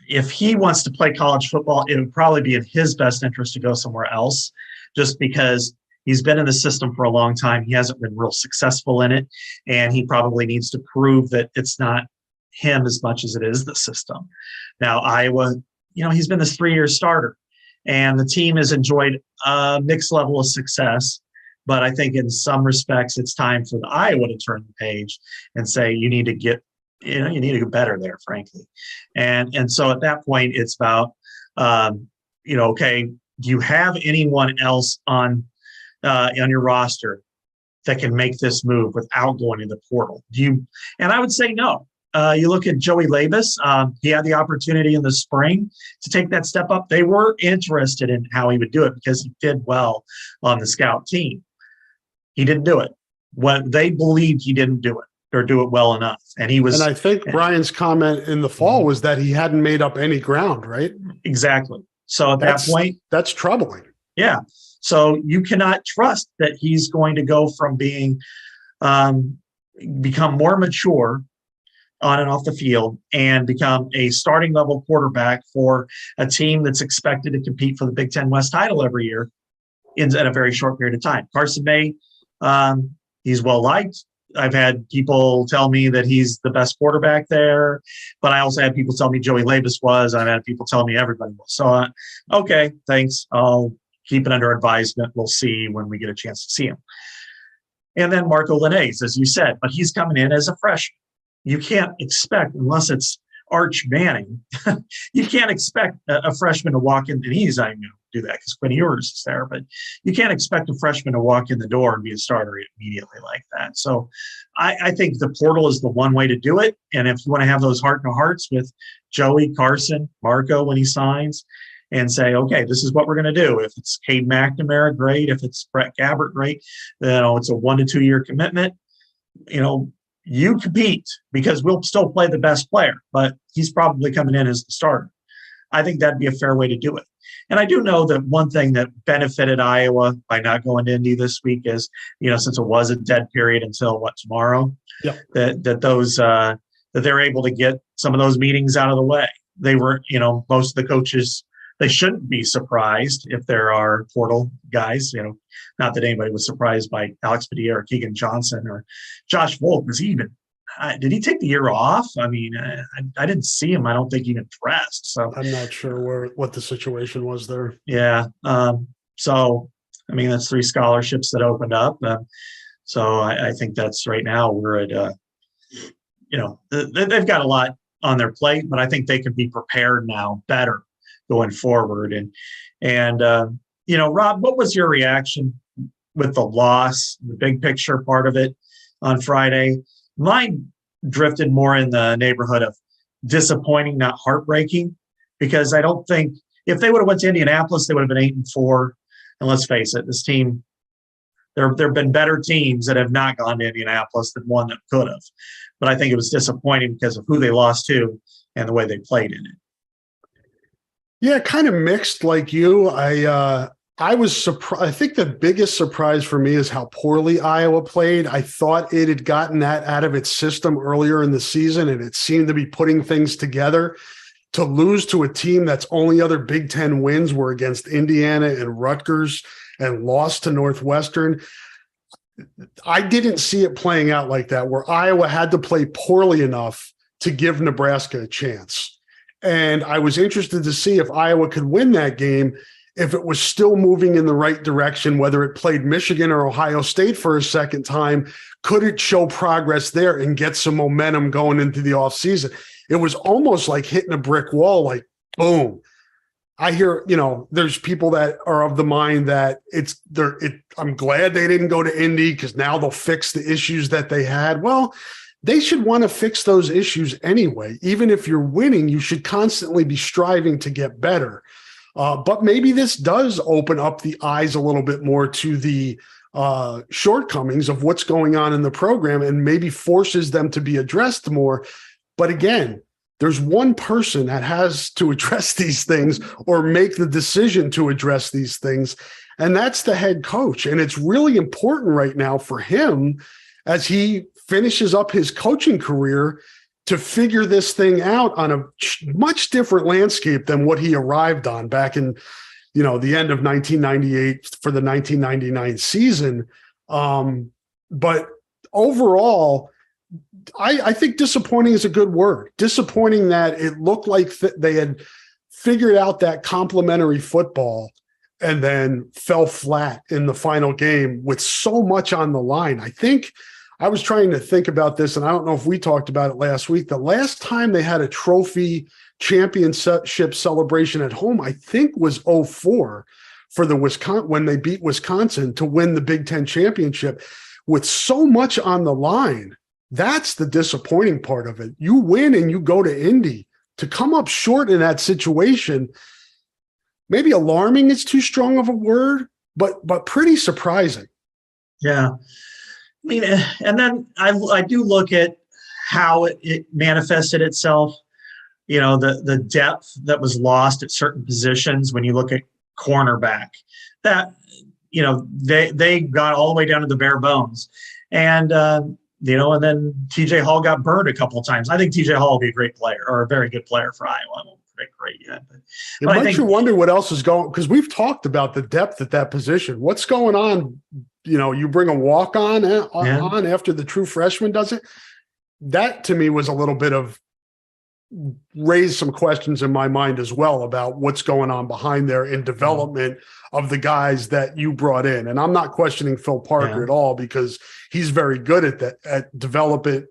if he wants to play college football, it would probably be in his best interest to go somewhere else, just because he's been in the system for a long time. He hasn't been real successful in it, and he probably needs to prove that it's not him as much as it is the system. Now, Iowa, he's been this 3-year starter, and the team has enjoyed a mixed level of success. But I think in some respects, it's time for the Iowa to turn the page and say, you need to get better there, frankly. And so at that point, it's about, okay, do you have anyone else on your roster that can make this move without going to the portal? And I would say no. You look at Joey Labus. He had the opportunity in the spring to take that step up. They were interested in how he would do it because he did well on the scout team. He didn't do it. They believed he didn't do it or do it well enough. And I think Brian's comment in the fall was that he hadn't made up any ground, right? Exactly. So at that point, that's troubling. Yeah. So you cannot trust that he's going to go from being become more mature on and off the field and become a starting level quarterback for a team that's expected to compete for the Big Ten West title every year in a very short period of time. Carson May, he's well liked. I've had people tell me that he's the best quarterback there, but I also had people tell me Joey Labus was. I've had people tell me everybody was. So, okay, thanks. I'll keep it under advisement. We'll see when we get a chance to see him. And then Marco Linnaeus, as you said, but he's coming in as a freshman. You can't expect, unless it's Arch Manning, you can't expect a freshman to walk in, and he's, do that because Quinn Ewers is there. But you can't expect a freshman to walk in the door and be a starter immediately like that. So I think the portal is the one way to do it. And if you want to have those heart-to-hearts with Joey, Carson, Marco when he signs, and say, okay, this is what we're going to do. If it's Cade McNamara, great. If it's Brett Gabbert, great. It's a 1 to 2 year commitment. You compete because we'll still play the best player, but he's probably coming in as the starter. I think that'd be a fair way to do it. And I do know that one thing that benefited Iowa by not going to Indy this week is, since it was a dead period until tomorrow, yep. that they're able to get some of those meetings out of the way. They were, most of the coaches, they shouldn't be surprised if there are portal guys, not that anybody was surprised by Alex Padilla or Keegan Johnson or Josh Volk. Was he even, did he take the year off? I mean, I didn't see him. I don't think even dressed. So I'm not sure what the situation was there. Yeah. So, that's 3 scholarships that opened up. So I think that's right now we're at, they've got a lot on their plate, but I think they can be prepared now better going forward. And Rob, what was your reaction with the loss, the big picture part of it on Friday? Mine drifted more in the neighborhood of disappointing, not heartbreaking, because I don't think if they would have went to Indianapolis, they would have been 8-4. And let's face it, this team, there have been better teams that have not gone to Indianapolis than one that could have. But I think it was disappointing because of who they lost to and the way they played in it. Yeah, kind of mixed like you. I was surprised. I think the biggest surprise for me is how poorly Iowa played. I thought it had gotten that out of its system earlier in the season, and it seemed to be putting things together. To lose to a team that's only other Big Ten wins were against Indiana and Rutgers and lost to Northwestern. I didn't see it playing out like that, where Iowa had to play poorly enough to give Nebraska a chance. And I was interested to see if Iowa could win that game, if it was still moving in the right direction, whether it played Michigan or Ohio State for a second time. Could it show progress there and get some momentum going into the offseason? It was almost like hitting a brick wall, like, boom. I hear, there's people that are of the mind that I'm glad they didn't go to Indy because now they'll fix the issues that they had. Well, they should want to fix those issues anyway. Even if you're winning, you should constantly be striving to get better. But maybe this does open up the eyes a little bit more to the shortcomings of what's going on in the program and maybe forces them to be addressed more. But again, there's one person that has to address these things or make the decision to address these things, and that's the head coach. And it's really important right now for him as he finishes up his coaching career to figure this thing out on a much different landscape than what he arrived on back in, the end of 1998 for the 1999 season. But overall, I think disappointing is a good word. Disappointing that it looked like they had figured out that complementary football and then fell flat in the final game with so much on the line. I think I was trying to think about this, and I don't know if we talked about it last week. The last time they had a trophy championship celebration at home, I think was 2004 for the Wisconsin, when they beat Wisconsin to win the Big Ten championship with so much on the line. That's the disappointing part of it. You win and you go to Indy. To come up short in that situation, maybe alarming is too strong of a word, but pretty surprising. Yeah. And then I do look at how it manifested itself, the depth that was lost at certain positions. When you look at cornerback, that, they got all the way down to the bare bones. And, and then TJ Hall got burned a couple of times. I think TJ Hall will be a great player or a very good player for Iowa. I won't predict great yet. But it makes you wonder what else is going, because we've talked about the depth at that position. What's going on? You bring a walk-on on after the true freshman does it. That to me was a little bit of raised some questions in my mind as well about what's going on behind there in development of the guys that you brought in. And I'm not questioning Phil Parker at all, because he's very good at that, at developing,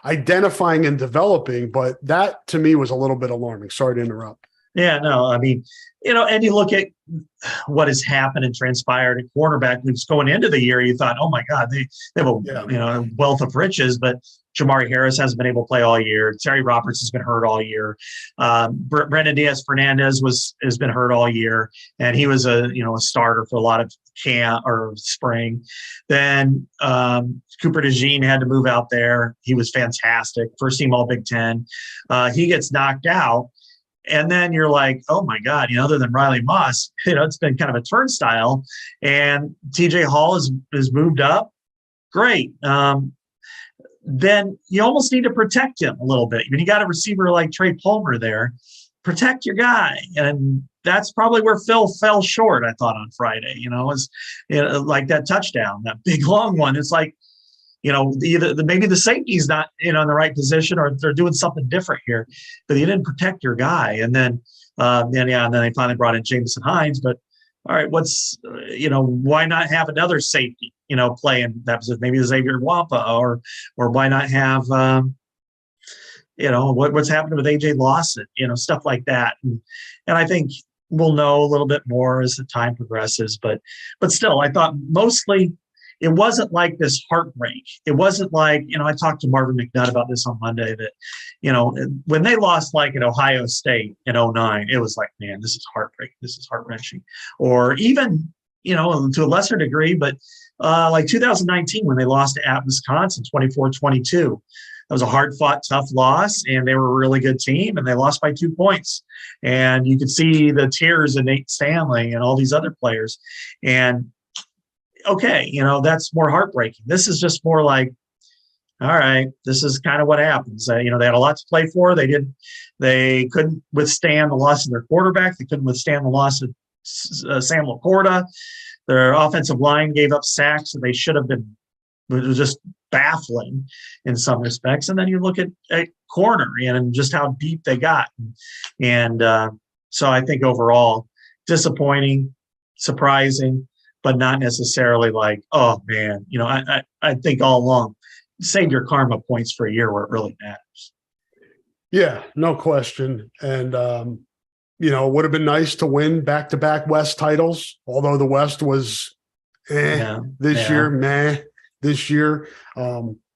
identifying and developing. But that to me was a little bit alarming. Sorry to interrupt. Yeah, no, I mean, and you look at what has happened and transpired at cornerback who's going into the year, you thought, oh my God, they have a wealth of riches, but Jamari Harris hasn't been able to play all year. Terry Roberts has been hurt all year. Brendan Diaz-Fernandez has been hurt all year, and he was a starter for a lot of camp or spring. Then Cooper DeJean had to move out there. He was fantastic, first team All Big Ten. He gets knocked out. And then you're like, oh my God, other than Riley Moss, it's been kind of a turnstile. And TJ Hall has moved up. Great. Then you almost need to protect him a little bit. When you got a receiver like Trey Palmer there, protect your guy. And that's probably where Phil fell short, I thought, on Friday, like that touchdown, that big long one. It's like, maybe the safety's not, in the right position, or they're doing something different here, but you didn't protect your guy. And then, and then they finally brought in Jameson Hines. But all right, why not have another safety, play in that position? Maybe Xavier Wampa, or why not have, what's happening with AJ Lawson, stuff like that. And I think we'll know a little bit more as the time progresses. But still, I thought mostly, it wasn't like this heartbreak. It wasn't like, I talked to Marvin McNutt about this on Monday, that, when they lost like at Ohio State in 2009, it was like, man, this is heartbreak. This is heart-wrenching. Or even, to a lesser degree, but like 2019 when they lost at Wisconsin 24-22. That was a hard-fought, tough loss, and they were a really good team, and they lost by 2 points. And you could see the tears in Nate Stanley and all these other players. And okay, that's more heartbreaking. This is just more like, all right, this is kind of what happens. They had a lot to play for. They couldn't withstand the loss of their quarterback. They couldn't withstand the loss of Sam Laporta. Their offensive line gave up sacks that they should have been. It was just baffling in some respects. And then you look at corner and just how deep they got. And so I think overall, disappointing, surprising, but not necessarily like, oh man, I think all along, save your karma points for a year where it really matters. Yeah, no question. And, it would have been nice to win back-to-back West titles, although the West was this year.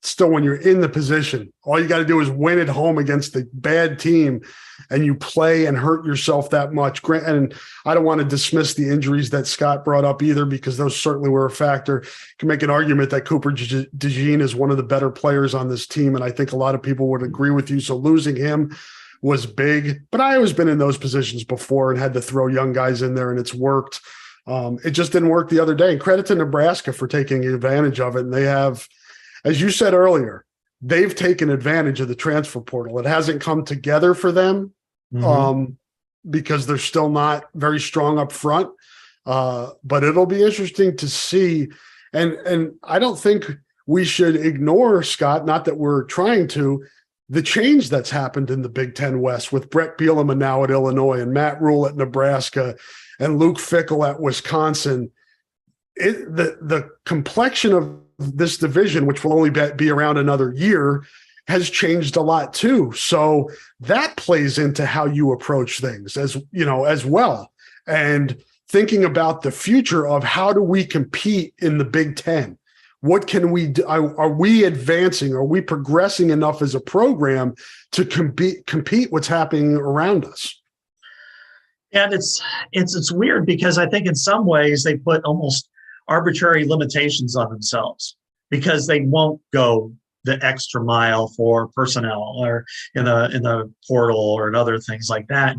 Still, when you're in the position, all you got to do is win at home against the bad team, and you play and hurt yourself that much. And I don't want to dismiss the injuries that Scott brought up either, because those certainly were a factor. You can make an argument that Cooper DeJean is one of the better players on this team, and I think a lot of people would agree with you. So losing him was big, but I always been in those positions before and had to throw young guys in there, and it's worked. It just didn't work the other day. And credit to Nebraska for taking advantage of it. And they have, as you said earlier, they've taken advantage of the transfer portal. It hasn't come together for them because they're still not very strong up front. But it'll be interesting to see. And I don't think we should ignore, Scott, not that we're trying to, the change that's happened in the Big Ten West with Brett Bielema now at Illinois and Matt Rule at Nebraska and Luke Fickell at Wisconsin. The complexion of this division, which will only be around another year, has changed a lot too. So that plays into how you approach things as well. And thinking about the future of how do we compete in the Big Ten? What can we do? Are we advancing? Are we progressing enough as a program to compete what's happening around us? And it's weird because I think in some ways they put almost arbitrary limitations on themselves because they won't go the extra mile for personnel or in the portal or in other things like that.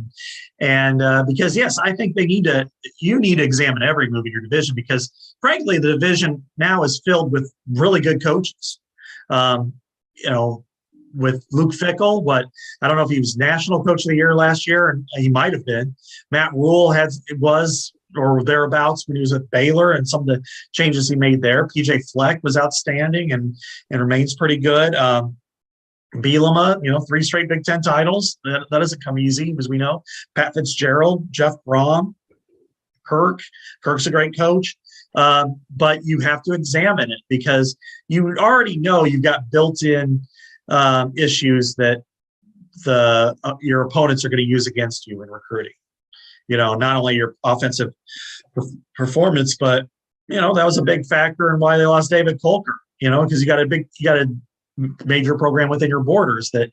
And because, yes, I think you need to examine every move in your division because, frankly, the division now is filled with really good coaches. With Luke Fickell, I don't know if he was National Coach of the Year last year, and he might have been. Matt Rule was or thereabouts when he was at Baylor, and some of the changes he made there. PJ Fleck was outstanding and remains pretty good. Bielema, 3 straight Big Ten titles. That doesn't come easy, as we know. Pat Fitzgerald, Jeff Brom, Kirk's a great coach. But you have to examine it because you already know you've got built-in issues that your opponents are going to use against you in recruiting. Not only your offensive performance, but that was a big factor in why they lost David Colker. Because you got a major program within your borders that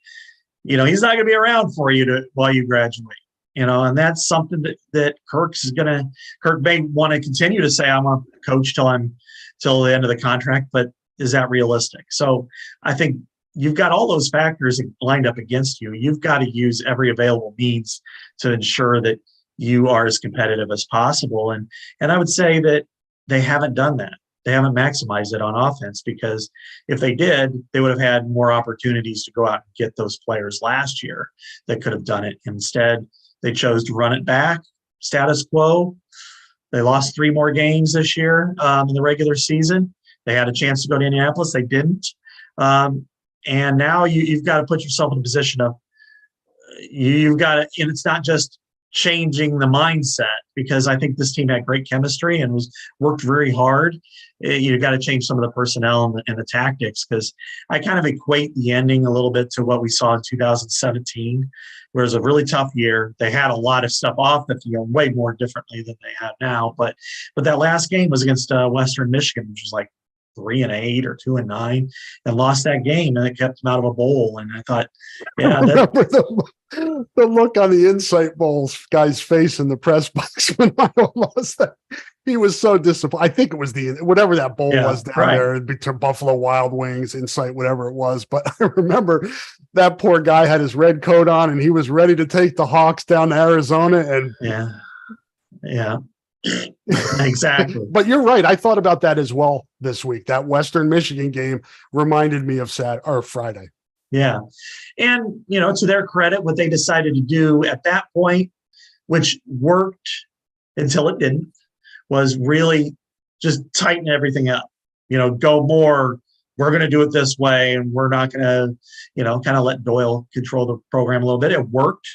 he's not going to be around for you while you graduate. And that's something that Kirk may want to continue to say, I'm a coach till the end of the contract, but is that realistic? So I think you've got all those factors lined up against you. You've got to use every available means to ensure that you are as competitive as possible. And I would say that they haven't done that. They haven't maximized it on offense, because if they did, they would have had more opportunities to go out and get those players last year that could have done it. Instead, they chose to run it back, status quo. They lost 3 more games this year in the regular season. They had a chance to go to Indianapolis. They didn't. And now you've got to put yourself in a position of you've got to, and it's not just changing the mindset, because I think this team had great chemistry and worked very hard. You've got to change some of the personnel and the tactics, because I kind of equate the ending a little bit to what we saw in 2017, where it was a really tough year. They had a lot of stuff off the field way more differently than they have now. But that last game was against Western Michigan, which was like 3-8 or 2-9, and lost that game, and it kept them out of a bowl. And I thought, yeah, I remember the look on the Insight Bowl guy's face in the press box when Iowa lost that. He was so disappointed. I think it was whatever that bowl was down there between Buffalo Wild Wings, Insight, whatever it was. But I remember that poor guy had his red coat on, and he was ready to take the Hawks down to Arizona. And yeah. Exactly. But you're right. I thought about that as well this week. That Western Michigan game reminded me of Friday. Yeah. And, to their credit, what they decided to do at that point, which worked until it didn't, was really just tighten everything up. Go more, we're going to do it this way, and we're not going to, kind of let Doyle control the program a little bit. It worked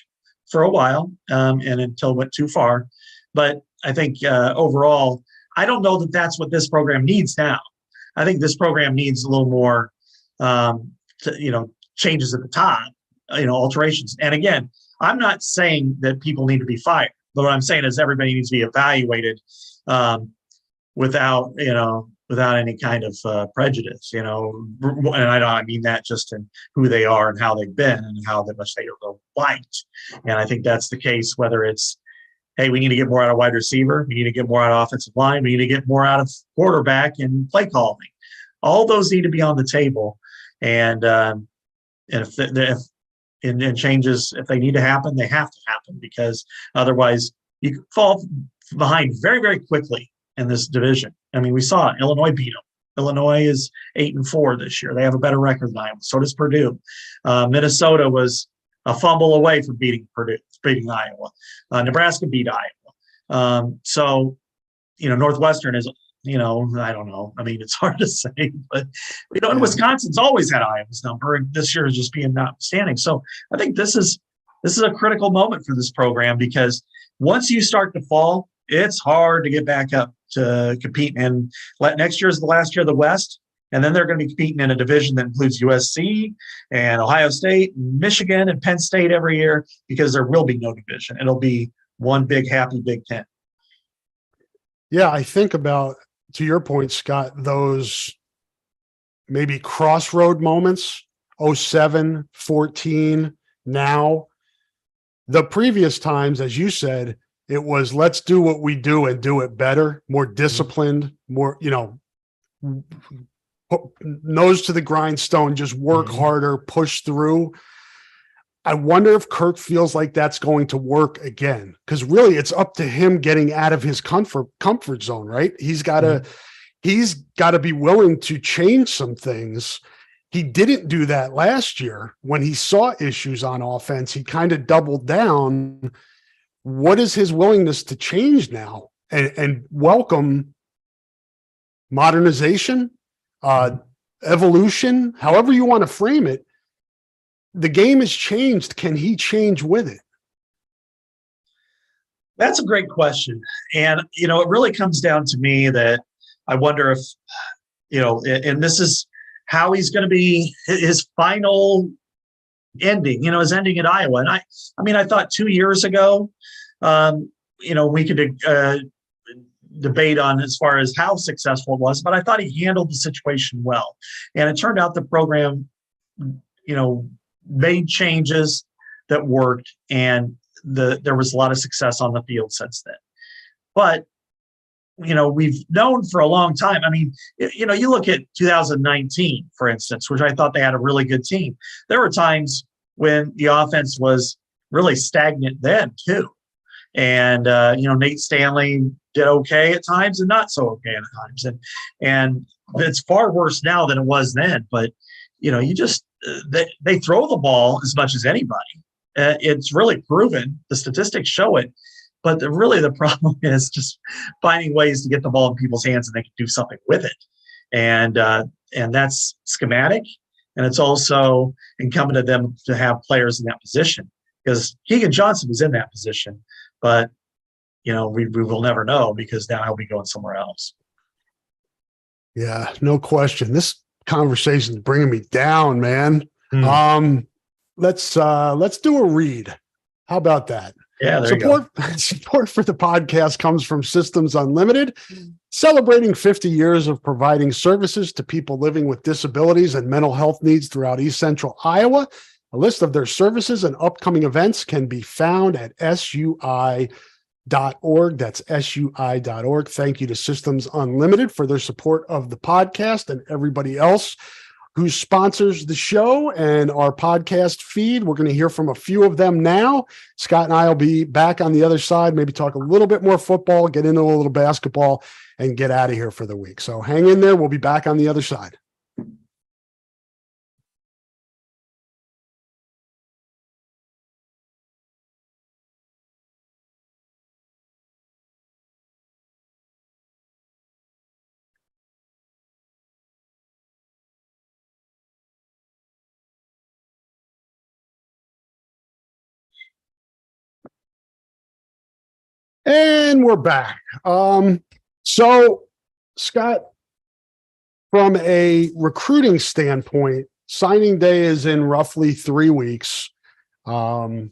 for a while, and until it went too far. But I think overall, I don't know that that's what this program needs now. I think this program needs a little more, changes at the top, alterations. And again, I'm not saying that people need to be fired, but what I'm saying is everybody needs to be evaluated without any kind of prejudice, and I mean that just in who they are and how they've been and how much they are liked. And I think that's the case, whether it's, hey, we need to get more out of wide receiver, we need to get more out of offensive line, we need to get more out of quarterback and play calling. All those need to be on the table. And if changes, if they need to happen, they have to happen, because otherwise you fall behind very, very quickly in this division. I mean, we saw it. Illinois beat them. Illinois is 8-4 this year. They have a better record than Iowa. So does Purdue. Minnesota was a fumble away from beating Iowa. Nebraska beat Iowa. So, Northwestern is, I don't know. I mean, it's hard to say, but, and Wisconsin's always had Iowa's number, and this year is just being notwithstanding. So I think this is a critical moment for this program, because once you start to fall, it's hard to get back up to compete. And next year is the last year of the West. And then they're going to be competing in a division that includes USC and Ohio State, and Michigan, and Penn State every year, because there will be no division. It'll be one big, happy Big Ten. Yeah, I think about, to your point, Scott, those maybe crossroad moments, 07, 14, now. The previous times, as you said, it was, let's do what we do and do it better, more disciplined, more, nose to the grindstone, just work harder, push through. I wonder if Kirk feels like that's going to work again, because really it's up to him getting out of his comfort zone, right? He's got to be willing to change some things. He didn't do that last year when he saw issues on offense. He kind of doubled down. What is his willingness to change now and welcome modernization, evolution, however you want to frame it? The game has changed. Can he change with it? That's a great question. And, it really comes down to me that I wonder if, and this is how he's going to be, his final ending. You know, is ending at Iowa. And I mean, I thought 2 years ago, we could debate on as far as how successful it was, but I thought he handled the situation well. And it turned out the program, made changes that worked, and there was a lot of success on the field since then. But we've known for a long time. I mean, you look at 2019, for instance, which I thought they had a really good team. There were times when the offense was really stagnant then too. And, Nate Stanley did okay at times and not so okay at times. And it's far worse now than it was then. But, they throw the ball as much as anybody. It's really proven. The statistics show it. But the problem is just finding ways to get the ball in people's hands and they can do something with it. And that's schematic. And it's also incumbent on them to have players in that position, because Keegan Johnson was in that position. But, we will never know, because now he'll be going somewhere else. Yeah, no question. This conversation is bringing me down, man. Let's do a read. How about that? Yeah, Support for the podcast comes from Systems Unlimited, celebrating 50 years of providing services to people living with disabilities and mental health needs throughout East Central Iowa. A list of their services and upcoming events can be found at sui.org. That's sui.org. Thank you to Systems Unlimited for their support of the podcast and everybody else who sponsors the show and our podcast feed. We're going to hear from a few of them now. Scott and I will be back on the other side, maybe talk a little bit more football, get into a little basketball, and get out of here for the week. So hang in there. We'll be back on the other side. And we're back. So, Scott, from a recruiting standpoint, signing day is in roughly 3 weeks. We'll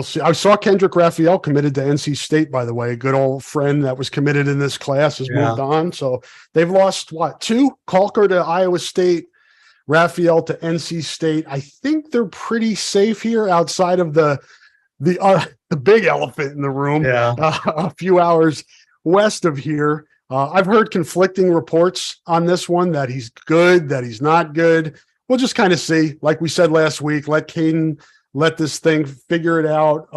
see. I saw Kendrick Raphael committed to NC State, by the way. A good old friend that was committed in this class has moved on. So they've lost, 2? Calker to Iowa State, Raphael to NC State. I think they're pretty safe here outside of the big elephant in the room, a few hours west of here. I've heard conflicting reports on this one, that he's good, that he's not good. We'll just kind of see. Like we said last week, let Caden let this thing figure it out.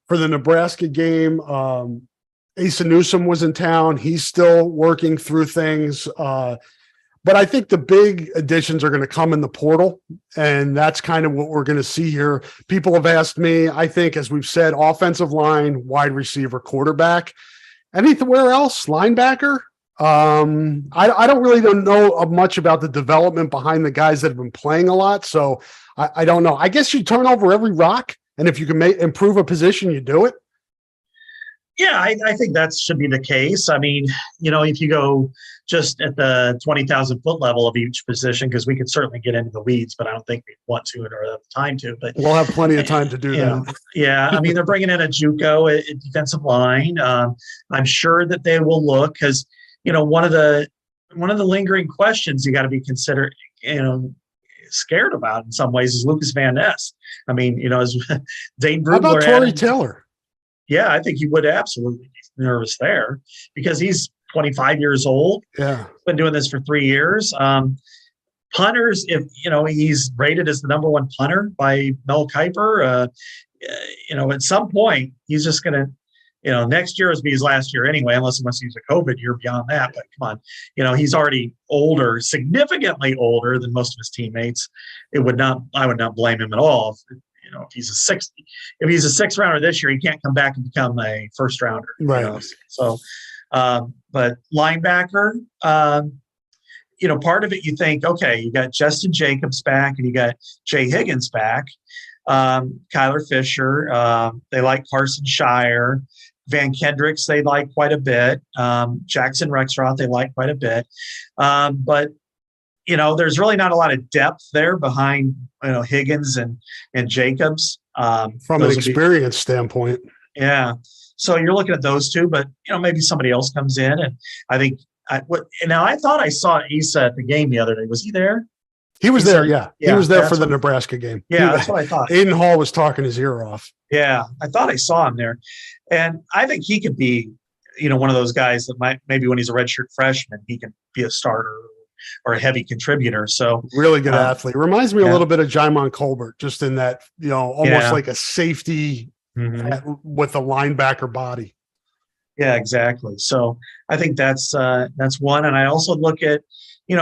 For the Nebraska game, Asa Newsom was in town. He's still working through things. But I think the big additions are going to come in the portal, and that's kind of what we're going to see here. People have asked me, I think, as we've said, offensive line, wide receiver, quarterback. Anywhere else, linebacker? I don't really know much about the development behind the guys that have been playing a lot, so I don't know. I guess you turn over every rock, and if you can improve a position, you do it. Yeah, I think that should be the case. I mean, if you go just at the 20,000 foot level of each position, because we could certainly get into the weeds, but I don't think we want to or have time to. But we'll have plenty of time to do that. Yeah, I mean, they're bringing in a JUCO at defensive line. I'm sure that they will look, because one of the lingering questions you got to be considered, scared about in some ways, is Lucas Van Ness. I mean, as Dane Brugler. How about Torrey Taylor? Yeah, I think you would absolutely be nervous there, because he's 25 years old. Yeah. Been doing this for 3 years. Punters, if he's rated as the number 1 punter by Mel Kiper, at some point he's just going to, next year is be his last year anyway, unless he wants to use a COVID year beyond that. But come on, he's already older, significantly older than most of his teammates. I would not blame him at all. If he's a sixth rounder this year, he can't come back and become a first rounder. Right. So, but linebacker, part of it, you think, okay, you got Justin Jacobs back and you got Jay Higgins back, Kyler Fisher. They like Carson Shire, Van Kendricks. They like quite a bit. Jackson Rexroth. They like quite a bit. But there's really not a lot of depth there behind, Higgins and Jacobs. From an experience standpoint. Yeah. So you're looking at those two, but maybe somebody else comes in, and I think I thought I saw Issa at the game the other day. Was he there? He was there, yeah. He was there for the Nebraska game. Yeah, that's what I thought. Aiden Hall was talking his ear off. Yeah, I thought I saw him there. And I think he could be, one of those guys that might, maybe when he's a redshirt freshman, he can be a starter or a heavy contributor. So really good athlete. Reminds me a little bit of Jymon Colbert, just in that, almost like a safety with a linebacker body. Yeah, exactly. So I think that's one. And I also look at,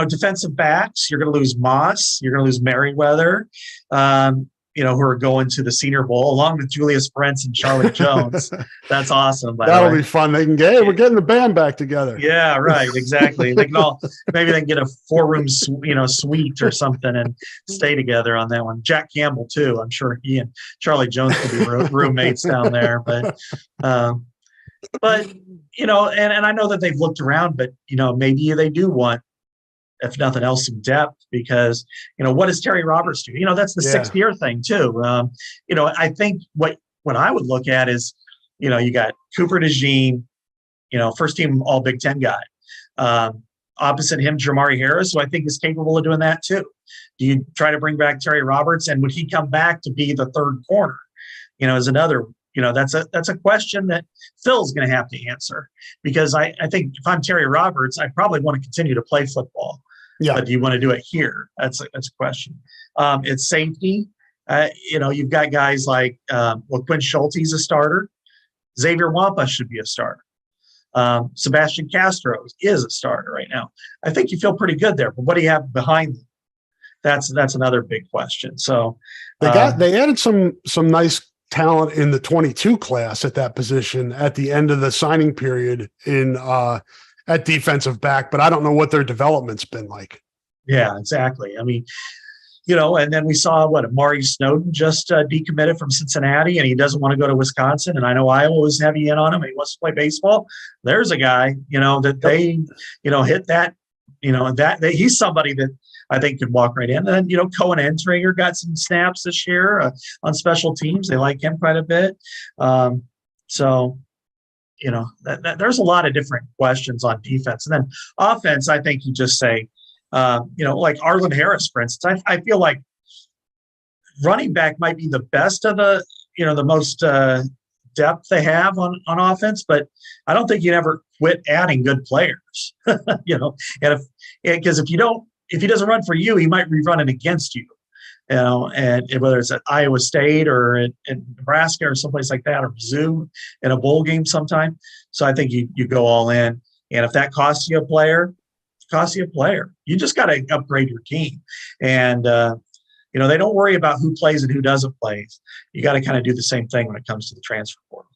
defensive backs. You're going to lose Moss. You're going to lose Merriweather, who are going to the Senior Bowl along with Julius Brents and Charlie Jones. That's awesome. That'll be fun. They can get, we're getting the band back together. Yeah, right. Exactly. They can maybe they can get a 4-room, suite or something and stay together on that one. Jack Campbell too. I'm sure he and Charlie Jones could be roommates down there, but and I know that they've looked around, but maybe they do want, if nothing else, some depth, because what does Terry Roberts do? That's the 6th year thing too. I think what I would look at is, you got Cooper DeJean, first team All Big Ten guy. Opposite him, Jamari Harris, who I think is capable of doing that too. Do you try to bring back Terry Roberts, and would he come back to be the third corner? Is another. That's a question that Phil's going to have to answer, because I think if I'm Terry Roberts, I probably want to continue to play football. Yeah. But do you want to do it here? That's a question. It's safety. You've got guys like Quinn Schulte's a starter. Xavier Wampa should be a starter. Sebastian Castro is a starter right now. I think you feel pretty good there. But what do you have behind them? That's another big question. So they added some nice talent in the 22 class at that position at the end of the signing period at defensive back, but I don't know what their development's been like. Yeah, exactly. I mean, and then we saw Amari Snowden just decommitted from Cincinnati, and he doesn't want to go to Wisconsin. And I know Iowa was heavy in on him. He wants to play baseball. There's a guy, that they, hit that, he's somebody that I think could walk right in. And then, Cohen Entringer got some snaps this year on special teams. They like him quite a bit. There's a lot of different questions on defense. And then offense, I think you just say, like Arlen Harris, for instance. I feel like running back might be the best of the, the most depth they have on offense, but I don't think you ever quit adding good players, and because if he doesn't run for you, he might be running against you, and whether it's at Iowa State or in Nebraska or someplace like that, or Mizzou in a bowl game sometime. So I think you go all in. And if that costs you a player, it costs you a player. You just got to upgrade your team. And, they don't worry about who plays and who doesn't play. You got to kind of do the same thing when it comes to the transfer portal.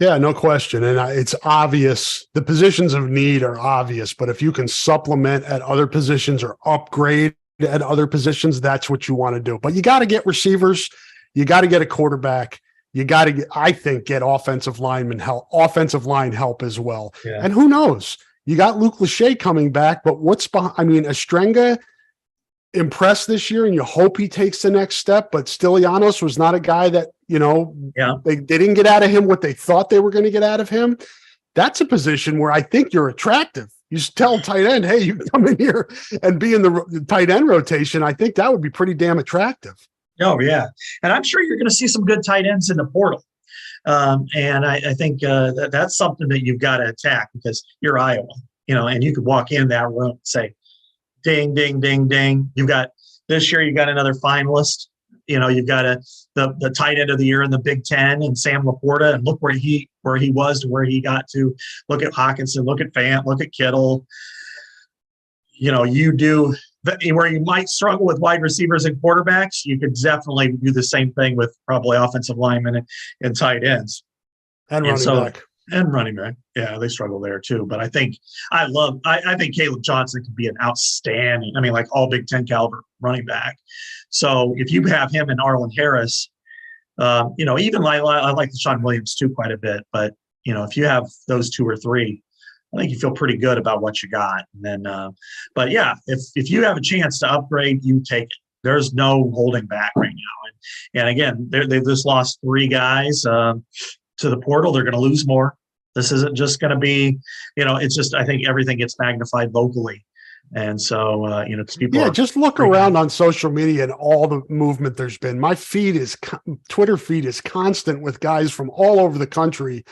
Yeah, no question. And it's obvious. The positions of need are obvious, but if you can supplement at other positions or upgrade at other positions, that's what you want to do. But you got to get receivers. You got to get a quarterback. You got to get offensive line help as well. Yeah. And who knows? You got Luke Lachey coming back, but what's behind? I mean, Estrenga impressed this year, and you hope he takes the next step, but Stylianos was not a guy that, they didn't get out of him what they thought they were going to get out of him. That's a position where I think you're attractive. You just tell tight end, hey, you come in here and be in the tight end rotation. I think that would be pretty damn attractive. Oh, yeah. And I'm sure you're going to see some good tight ends in the portal. And I think that's something that you've got to attack, because you're Iowa, and you could walk in that room and say, ding, ding, ding, ding. This year, you got another finalist. You've got the tight end of the year in the Big Ten, and Sam Laporta, and look where he was to where he got to. Look at Hawkinson, look at Fant, look at Kittle. You do where you might struggle with wide receivers and quarterbacks, you could definitely do the same thing with probably offensive linemen and tight ends. And running back. And running back. Yeah, they struggle there too. But I think Caleb Johnson could be an outstanding, like all Big Ten caliber running back. So if you have him and Arlen Harris, even I like Sean Williams too quite a bit. But, if you have those two or three, I think you feel pretty good about what you got. And then, but yeah, if you have a chance to upgrade, you take it. There's no holding back right now. And again, they've just lost 3 guys to the portal. They're going to lose more. This isn't just going to be, it's just, I think everything gets magnified locally. And so, because people just look around on social media and all the movement there's been. My Twitter feed is constant with guys from all over the country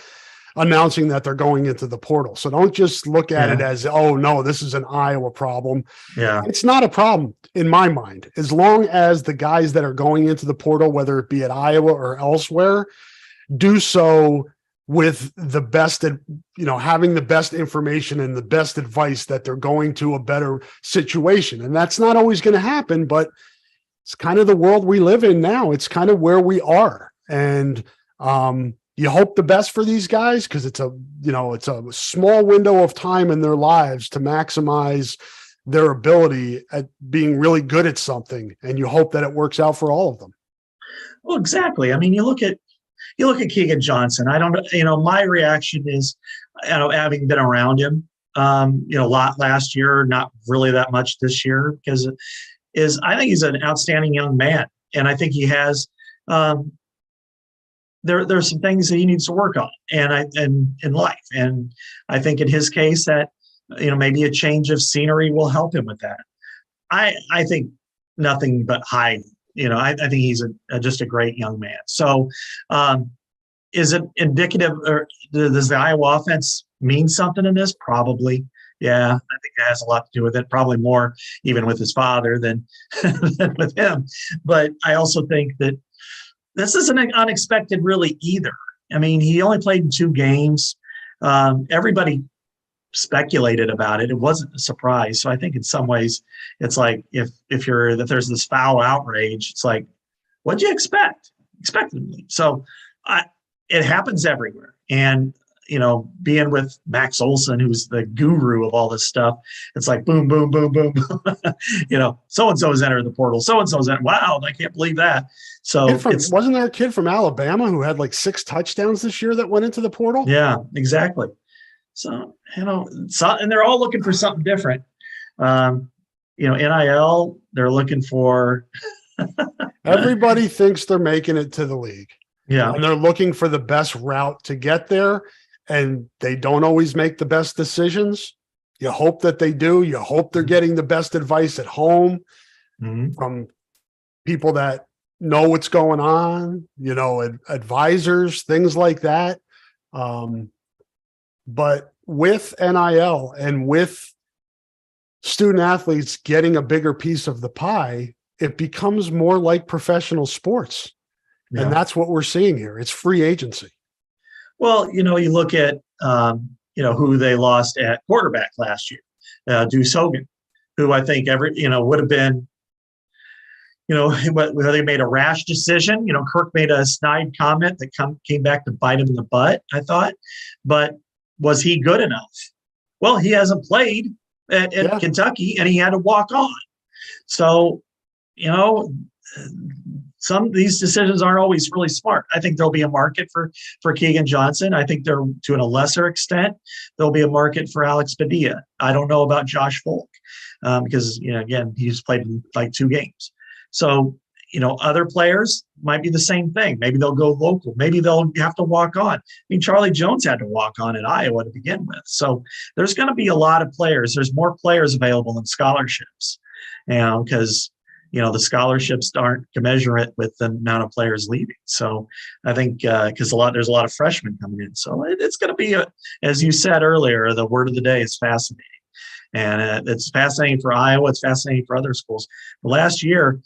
announcing that they're going into the portal. So don't just look at it as, oh no, this is an Iowa problem. Yeah. It's not a problem in my mind, as long as the guys that are going into the portal, whether it be at Iowa or elsewhere, do so with the best, having the best information and the best advice that they're going to a better situation. And that's not always going to happen, but it's kind of the world we live in now. It's kind of where we are. And, you hope the best for these guys, because it's a small window of time in their lives to maximize their ability at being really good at something. And you hope that it works out for all of them. Well, exactly. I mean, you look at Keegan Johnson. I don't, my reaction is, having been around him, a lot last year, not really that much this year, because I think he's an outstanding young man. And I think he has, there's some things that he needs to work on and in life. And I think in his case that, maybe a change of scenery will help him with that. I think nothing but high, I think he's just a great young man. So is it indicative, or does the Iowa offense mean something in this? Probably. Yeah, I think that has a lot to do with it, probably more even with his father than with him. But I also think that this isn't unexpected really either. I mean, he only played in 2 games. Everybody speculated about it. It wasn't a surprise. So I think in some ways it's like if there's this foul outrage, it's like, what'd you expect? Expected me. So it happens everywhere. And, being with Max Olson, who's the guru of all this stuff, it's like boom, boom, boom, boom. So-and-so has entered the portal. So-and-so's entered. Wow, I can't believe that. So wasn't there a kid from Alabama who had like 6 touchdowns this year that went into the portal? Yeah, exactly. So, and they're all looking for something different. NIL, they're looking for. Everybody thinks they're making it to the league. Yeah. And they're looking for the best route to get there. And they don't always make the best decisions. You hope that they do. You hope they're getting the best advice at home from people that know what's going on, advisors, things like that. But with NIL and with student athletes getting a bigger piece of the pie, it becomes more like professional sports. Yeah. And that's what we're seeing here. It's free agency. Well, you look at, who they lost at quarterback last year, Deuce Hogan, who I think would have been, whether they made a rash decision. Kirk made a snide comment that came back to bite him in the butt, I thought. But was he good enough? Well, he hasn't played at Kentucky, and he had to walk on. So, some of these decisions aren't always really smart. I think there'll be a market for Keegan Johnson. I think to a lesser extent, there'll be a market for Alex Padilla. I don't know about Josh Folk because, again, he's played in like 2 games. So, other players might be the same thing. Maybe they'll go local. Maybe they'll have to walk on. I mean, Charlie Jones had to walk on at Iowa to begin with. So there's going to be a lot of players. There's more players available than scholarships, because the scholarships aren't commensurate with the amount of players leaving. So I think because there's a lot of freshmen coming in. So it's going to be, as you said earlier, the word of the day is fascinating. And it's fascinating for Iowa. It's fascinating for other schools. But last year,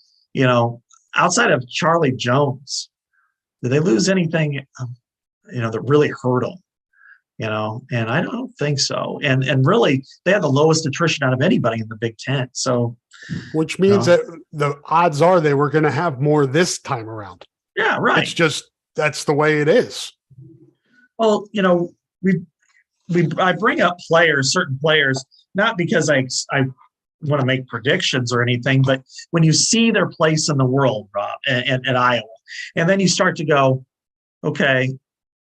outside of Charlie Jones, did they lose anything, that really hurt them? And I don't think so. And really, they had the lowest attrition out of anybody in the Big Ten. So, which means that the odds are they were going to have more this time around. Yeah, right. It's just that's the way it is. Well, I bring up certain players, not because I want to make predictions or anything, but when you see their place in the world, Rob, and at Iowa, and then you start to go, okay,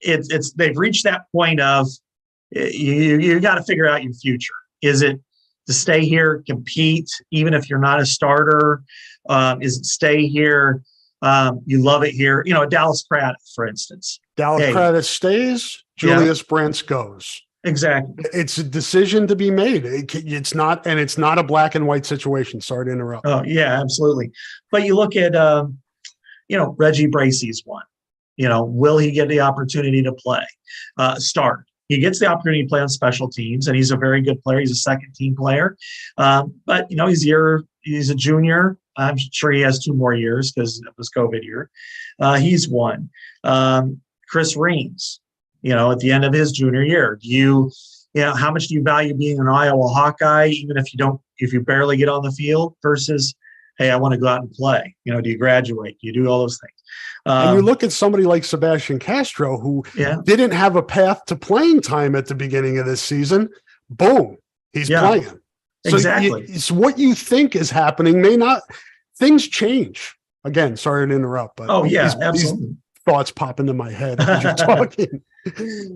they've reached that point of You got to figure out your future. Is it to stay here, compete, even if you're not a starter? Is it stay here? You love it here. Dallas Pratt, for instance. Dallas Pratt stays, Julius Brents goes. Exactly. It's a decision to be made. It's not a black and white situation. Sorry to interrupt. Oh, yeah, absolutely. But you look at, Reggie Bracey's one. Will he get the opportunity to play, start? He gets the opportunity to play on special teams, and he's a very good player. He's a second-team player. But, he's a junior. I'm sure he has 2 more years because it was COVID year. He's one. Chris Reams, at the end of his junior year, how much do you value being an Iowa Hawkeye, even if you barely get on the field, versus, hey, I want to go out and play? Do you graduate? Do you do all those things? And you look at somebody like Sebastian Castro, who didn't have a path to playing time at the beginning of this season. Boom, he's playing. So exactly. It's what you think is happening. Things change. Again, sorry to interrupt, but absolutely. These thoughts pop into my head as you're talking.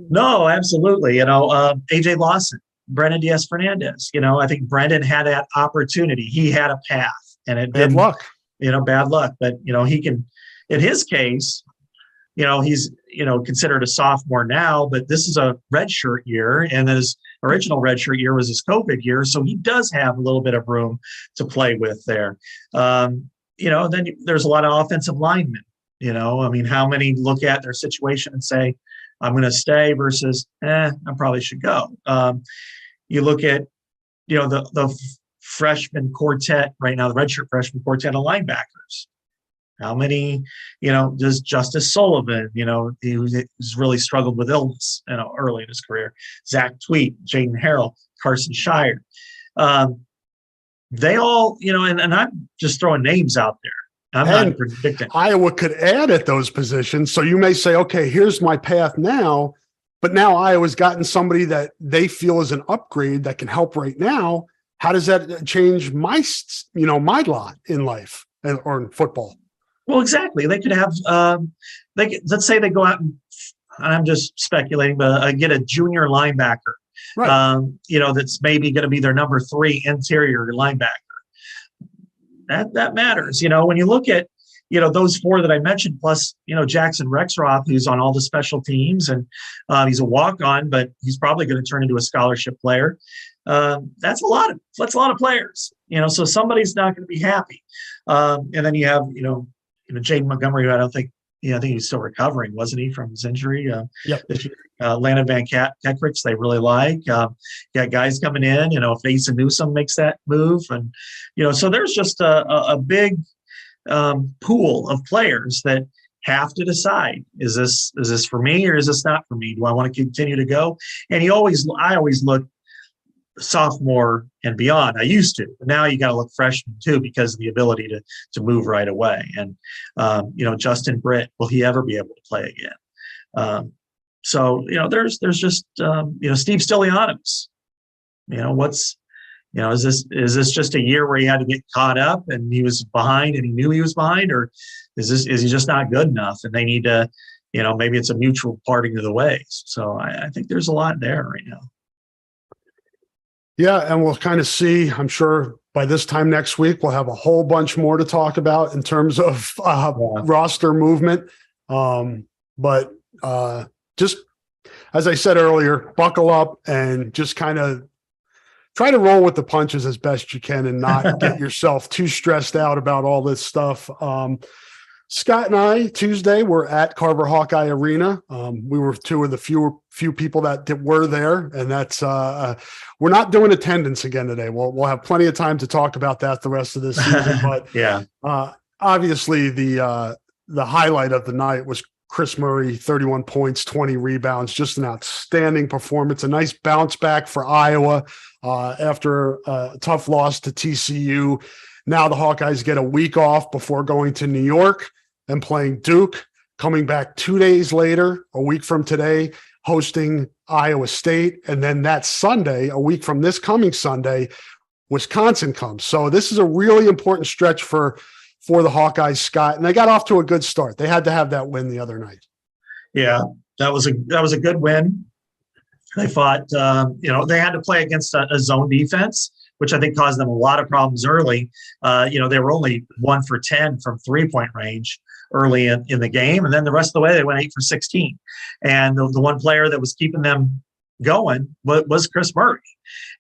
No, absolutely. AJ Lawson, Brennan Diaz-Fernandez. I think Brendan had that opportunity. He had a path, and it bad luck. Bad luck. But he can. In his case, he's considered a sophomore now, but this is a redshirt year, and his original redshirt year was his COVID year, so he does have a little bit of room to play with there. Then there's a lot of offensive linemen. How many look at their situation and say, I'm going to stay versus, I probably should go. You look at, the freshman quartet right now, the redshirt freshman quartet of linebackers. How many, does Justice Sullivan, who's really struggled with illness, early in his career, Zach Tweet, Jaden Harrell, Carson Shire. They all, and I'm just throwing names out there. I'm not predicting. Iowa could add at those positions. So you may say, okay, here's my path now, but now Iowa's gotten somebody that they feel is an upgrade that can help right now. How does that change my lot in life or in football? Well, exactly. They could have, let's say they go out and I'm just speculating, but get a junior linebacker, right. That's maybe going to be their number 3 interior linebacker. That matters. When you look at, those 4 that I mentioned, plus, Jackson Rexroth, who's on all the special teams, and he's a walk-on, but he's probably going to turn into a scholarship player. That's a lot of players, so somebody's not going to be happy. And then you have, Jaden Montgomery, who I think he's still recovering, wasn't he, from his injury? Landon Van Kekrich, they really like. Got guys coming in, if Asa Newsome makes that move. And, so there's just a big pool of players that have to decide, is this for me or is this not for me? Do I want to continue to go? And I always look sophomore and beyond. I used to, but now you got to look freshman too, because of the ability to move right away. And, Justin Britt, will he ever be able to play again? So, there's just, Steve Stylianos, is this just a year where he had to get caught up and he was behind and he knew he was behind, or is he just not good enough and they need to, maybe it's a mutual parting of the ways. So I think there's a lot there right now. Yeah, and we'll kind of see, I'm sure by this time next week, we'll have a whole bunch more to talk about in terms of roster movement. But just as I said earlier, buckle up and just kind of try to roll with the punches as best you can and not get yourself too stressed out about all this stuff. Scott and I, Tuesday, were at Carver Hawkeye Arena. We were 2 of the few people that were there, and that's we're not doing attendance again today. We'll have plenty of time to talk about that the rest of this season. But obviously the highlight of the night was Chris Murray, 31 points, 20 rebounds, just an outstanding performance. A nice bounce back for Iowa after a tough loss to TCU. Now the Hawkeyes get a week off before going to New York and playing Duke, coming back 2 days later, a week from today, hosting Iowa State. And then that Sunday, a week from this coming Sunday, Wisconsin comes. So this is a really important stretch for the Hawkeyes, Scott. And they got off to a good start. They had to have that win the other night. Yeah, that was a good win. They fought, they had to play against a zone defense, which I think caused them a lot of problems early. They were only 1 for 10 from 3-point range early in the game. And then the rest of the way, they went 8 for 16. And the one player that was keeping them going was Chris Murray.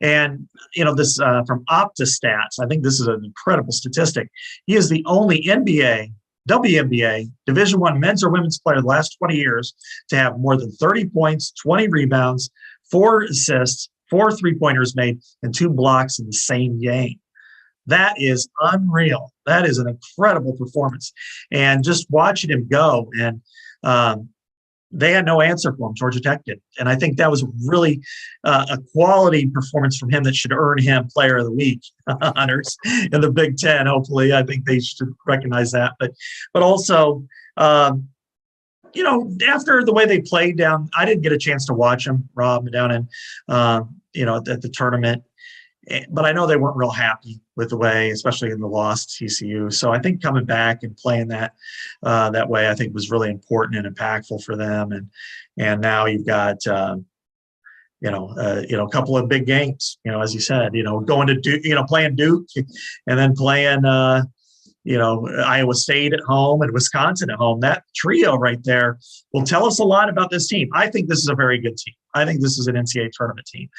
And, this from OptaStats, I think this is an incredible statistic. He is the only WNBA, Division I men's or women's player the last 20 years to have more than 30 points, 20 rebounds, 4 assists, 4 3-pointers made, and 2 blocks in the same game. That is unreal. That is an incredible performance. And just watching him go, and they had no answer for him. Georgia Tech did. And I think that was really a quality performance from him that should earn him Player of the Week honors in the Big Ten. Hopefully, I think they should recognize that. But also, after the way they played down, I didn't get a chance to watch them, Rob, down in, at the tournament. But I know they weren't real happy with the way, especially in the loss to TCU. So I think coming back and playing that way, I think was really important and impactful for them. And now you've got, a couple of big games, as you said, going to Duke, playing Duke and then playing, Iowa State at home and Wisconsin at home. That trio right there will tell us a lot about this team. I think this is a very good team. I think this is an NCAA tournament team.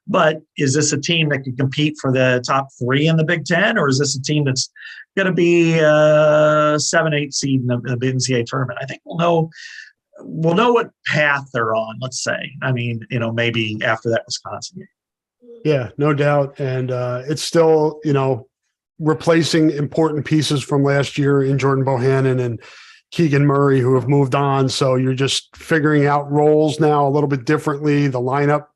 But is this a team that can compete for the top 3 in the Big Ten, or is this a team that's going to be a 7-8 seed in the NCAA tournament? I think we'll know what path they're on, let's say. I mean, maybe after that Wisconsin game. Yeah, no doubt. And it's still, replacing important pieces from last year in Jordan Bohannon and Keegan Murray, who have moved on. So you're just figuring out roles now a little bit differently. The lineup,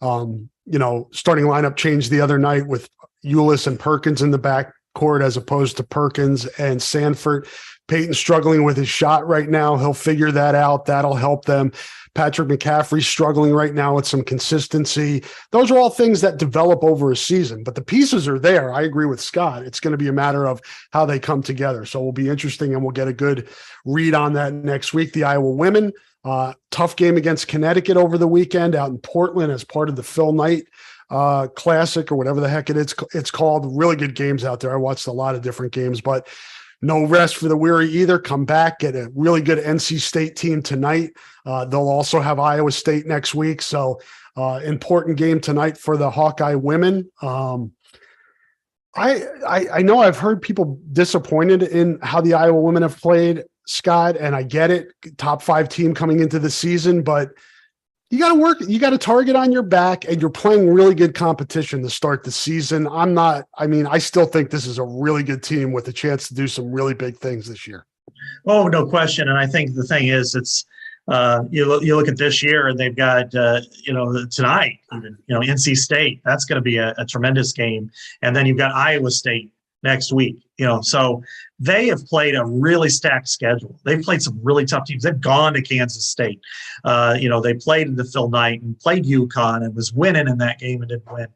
starting lineup changed the other night with Ulis and Perkins in the backcourt as opposed to Perkins and Sanford. Peyton's struggling with his shot right now. He'll figure that out. That'll help them. Patrick McCaffrey's struggling right now with some consistency. Those are all things that develop over a season, but the pieces are there. I agree with Scott. It's going to be a matter of how they come together. So it will be interesting, and we'll get a good read on that next week. The Iowa women, tough game against Connecticut over the weekend out in Portland as part of the Phil Knight Classic, or whatever the heck it's called. Really good games out there. I watched a lot of different games, but no rest for the weary either. Come back, get a really good NC State team tonight. They'll also have Iowa State next week. So important game tonight for the Hawkeye women. I know I've heard people disappointed in how the Iowa women have played, Scott, and I get it. Top 5 team coming into the season, but you got to work. You got a target on your back, and you're playing really good competition to start the season. I still think this is a really good team with a chance to do some really big things this year. Oh, no question. And I think the thing is, it's you look at this year, and they've got tonight, even NC State. That's going to be a tremendous game, and then you've got Iowa State next week. So they have played a really stacked schedule. They've played some really tough teams. They've gone to Kansas State. They played in the Phil Knight and played UConn and was winning in that game and didn't win.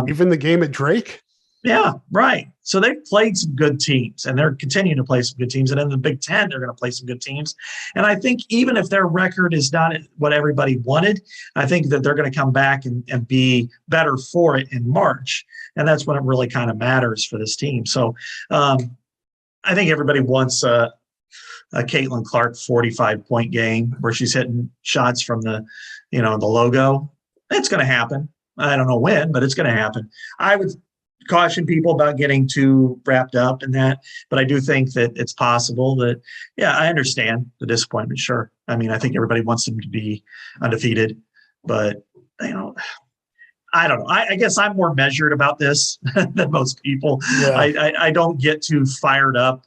Even the game at Drake? Yeah, right. So they've played some good teams, and they're continuing to play some good teams. And in the Big Ten, they're going to play some good teams. And I think even if their record is not what everybody wanted, I think that they're going to come back and be better for it in March. And that's when it really kind of matters for this team. So I think everybody wants a Caitlin Clark 45-point game where she's hitting shots from the logo. It's going to happen. I don't know when, but it's going to happen. I would caution people about getting too wrapped up in that, but I do think that it's possible that, I understand the disappointment. Sure. I think everybody wants them to be undefeated, but I don't know. I guess I'm more measured about this than most people. Yeah. I don't get too fired up,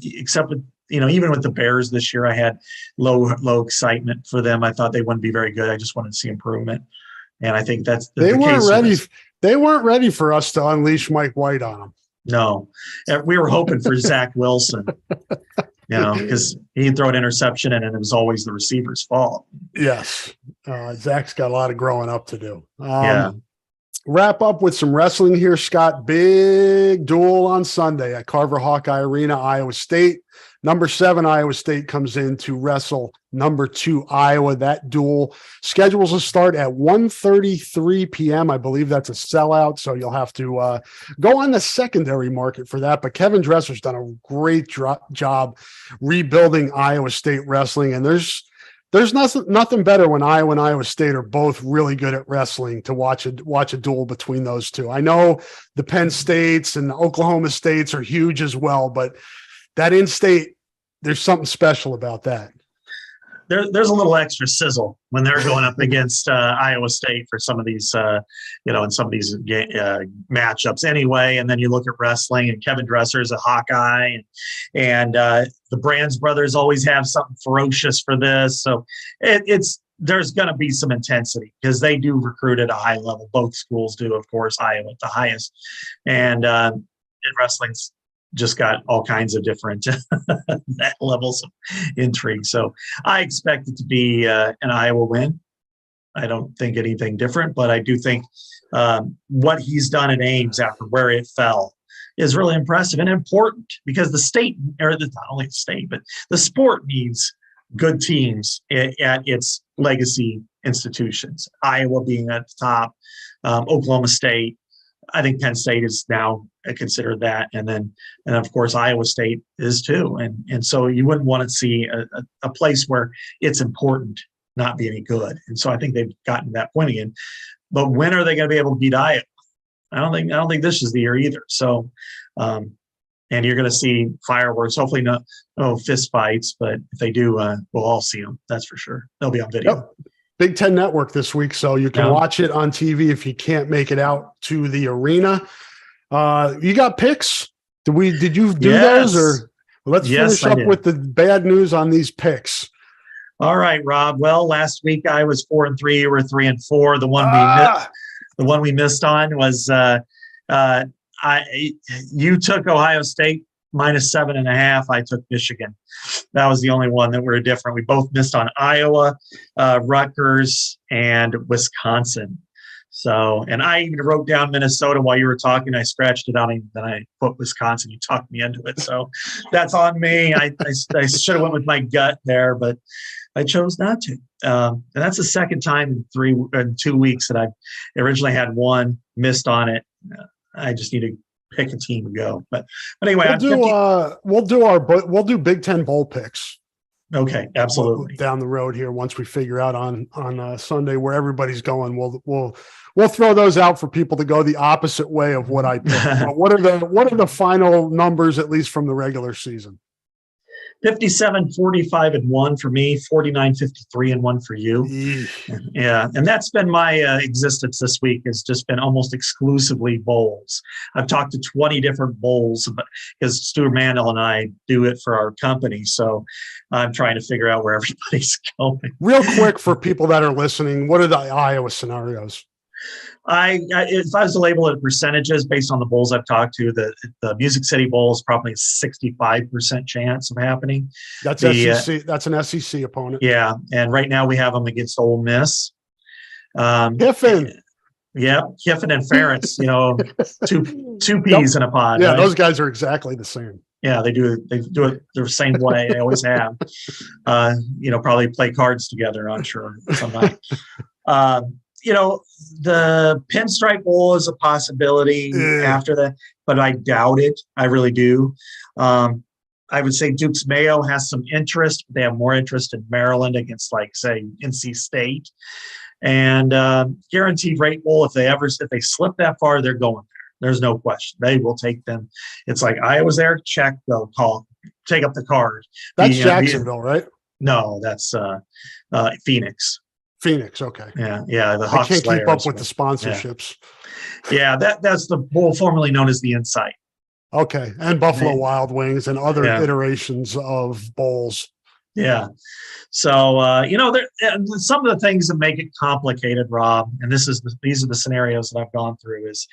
except with, even with the Bears this year, I had low excitement for them. I thought they wouldn't be very good. I just wanted to see improvement. And I think that's they weren't ready. They weren't ready for us to unleash Mike White on them. No, we were hoping for Zach Wilson, because he'd throw an interception and it was always the receiver's fault. Yes. Zach's got a lot of growing up to do. wrap up with some wrestling here, Scott. Big duel on Sunday at Carver Hawkeye Arena, Iowa State. Number 7 Iowa State comes in to wrestle number 2 Iowa. That duel schedules to start at 1:33 p.m. I believe that's a sellout, so you'll have to go on the secondary market for that. But Kevin Dresser's done a great job rebuilding Iowa State wrestling, and there's nothing better when Iowa and Iowa State are both really good at wrestling to watch a duel between those two. I know the Penn States and the Oklahoma States are huge as well, but that in-state, there's something special about that. There's a little extra sizzle when they're going up against Iowa State for some of these, in some of these matchups anyway. And then you look at wrestling, and Kevin Dresser's a Hawkeye, and the Brands brothers always have something ferocious for this. So there's going to be some intensity because they do recruit at a high level. Both schools do, of course, Iowa at the highest. And wrestling's just got all kinds of different levels of intrigue. So I expect it to be an Iowa win. I don't think anything different, but I do think what he's done at Ames after where it fell is really impressive and important because the state, not only the state, but the sport needs good teams at its legacy institutions. Iowa being at the top, Oklahoma State. I think Penn State is now considered that. And of course, Iowa State is too. And so you wouldn't want to see a place where it's important not be any good. And so I think they've gotten to that point again. But when are they going to be able to beat Iowa? I don't think this is the year either. So, and you're going to see fireworks, hopefully no fist fights, but if they do, we'll all see them. That's for sure. They'll be on video. Yep. Big Ten Network this week, so you can watch it on TV if you can't make it out to the arena. You got picks? Did you do those? Or let's finish up with the bad news on these picks. All right, Rob. Well, last week I was 4-3. You were 3-4. The one we missed on was you took Ohio State -7.5. I took Michigan. That was the only one that were different. We both missed on Iowa, Rutgers, and Wisconsin. So, and I even wrote down Minnesota while you were talking. I scratched it out, and then I put Wisconsin. You talked me into it, so that's on me. I should have went with my gut there, but I chose not to. And that's the second time in 2 weeks that I originally had one, missed on it. I just need to pick a team to go. But anyway, we'll do Big Ten bowl picks. Okay, absolutely. Down the road here, once we figure out on Sunday where everybody's going, we'll throw those out for people to go the opposite way of what I picked. What are the final numbers, at least from the regular season? 57-45-1 for me, 49-53-1 for you. Yeah, and that's been my existence this week. Has just been almost exclusively bowls. I've talked to 20 different bowls because Stuart Mandel and I do it for our company. So I'm trying to figure out where everybody's going. Real quick for people that are listening, what are the Iowa scenarios? If I was to label it percentages based on the bowls I've talked to, the Music City Bowl is probably a 65% chance of happening. That's SEC. That's an SEC opponent. Yeah, and right now we have them against Ole Miss. Kiffin. Yeah, Kiffin and Ferentz. Two peas in a pod. Yeah, right? Those guys are exactly the same. Yeah, they do it the same way. They always have. Probably play cards together, I'm sure, some night. The Pinstripe Bowl is a possibility after that, but I doubt it. I really do. I would say Duke's Mayo has some interest. They have more interest in Maryland against, say, NC State. And Guaranteed Rate Bowl, if they slip that far, they're going there. There's no question. They will take them. It's like Iowa's there, check, they'll call, take up the card. That's Jacksonville, right? No, that's Phoenix. Phoenix, okay. Yeah. The Hawks. I can't keep up with the sponsorships. Yeah, that's the bowl formerly known as the Insight. Okay, and Buffalo Wild Wings and other iterations of bowls. Yeah. So some of the things that make it complicated, Rob, and these are the scenarios that I've gone through, is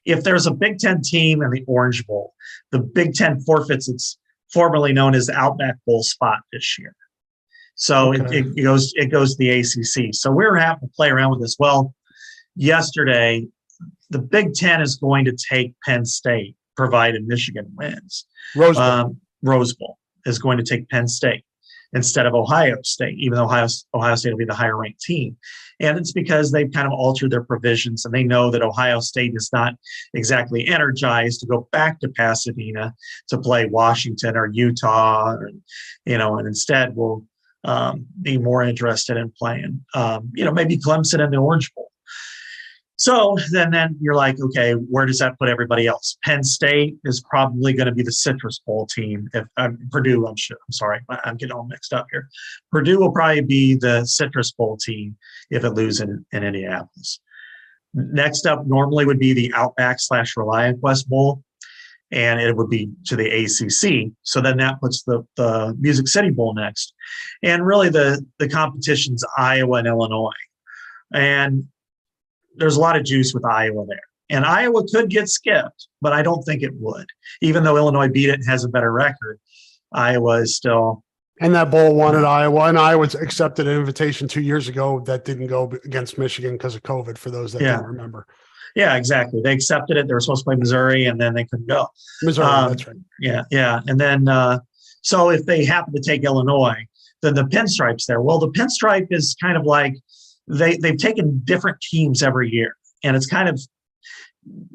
if there's a Big Ten team in the Orange Bowl, the Big Ten forfeits its formerly known as Outback Bowl spot this year. So it goes to the ACC. So we were having to play around with this. Well, yesterday the Big Ten is going to take Penn State, provided Michigan wins. Rose Bowl. Rose Bowl is going to take Penn State instead of Ohio State, even though Ohio State will be the higher ranked team. And it's because they've kind of altered their provisions, and they know that Ohio State is not exactly energized to go back to Pasadena to play Washington or Utah, and instead will be more interested in playing, maybe Clemson in the Orange Bowl. So then you're like, okay, where does that put everybody else? Penn State is probably going to be the Citrus Bowl team. If Purdue, I'm sorry, I'm getting all mixed up here. Purdue will probably be the Citrus Bowl team if it loses in Indianapolis. Next up normally would be the Outback/Reliant West Bowl, and it would be to the ACC. So then that puts the Music City Bowl next. And really the competition's Iowa and Illinois. And there's a lot of juice with Iowa there. And Iowa could get skipped, but I don't think it would. Even though Illinois beat it and has a better record, Iowa is still. And that bowl won at Iowa. And Iowa accepted an invitation 2 years ago that didn't go against Michigan because of COVID, for those that don't remember. Yeah, exactly. They accepted it. They were supposed to play Missouri, and then they couldn't go. Missouri, that's right. Yeah. And then, so if they happen to take Illinois, then the Pinstripes there. Well, the Pinstripe is kind of like, they've taken different teams every year, and it's kind of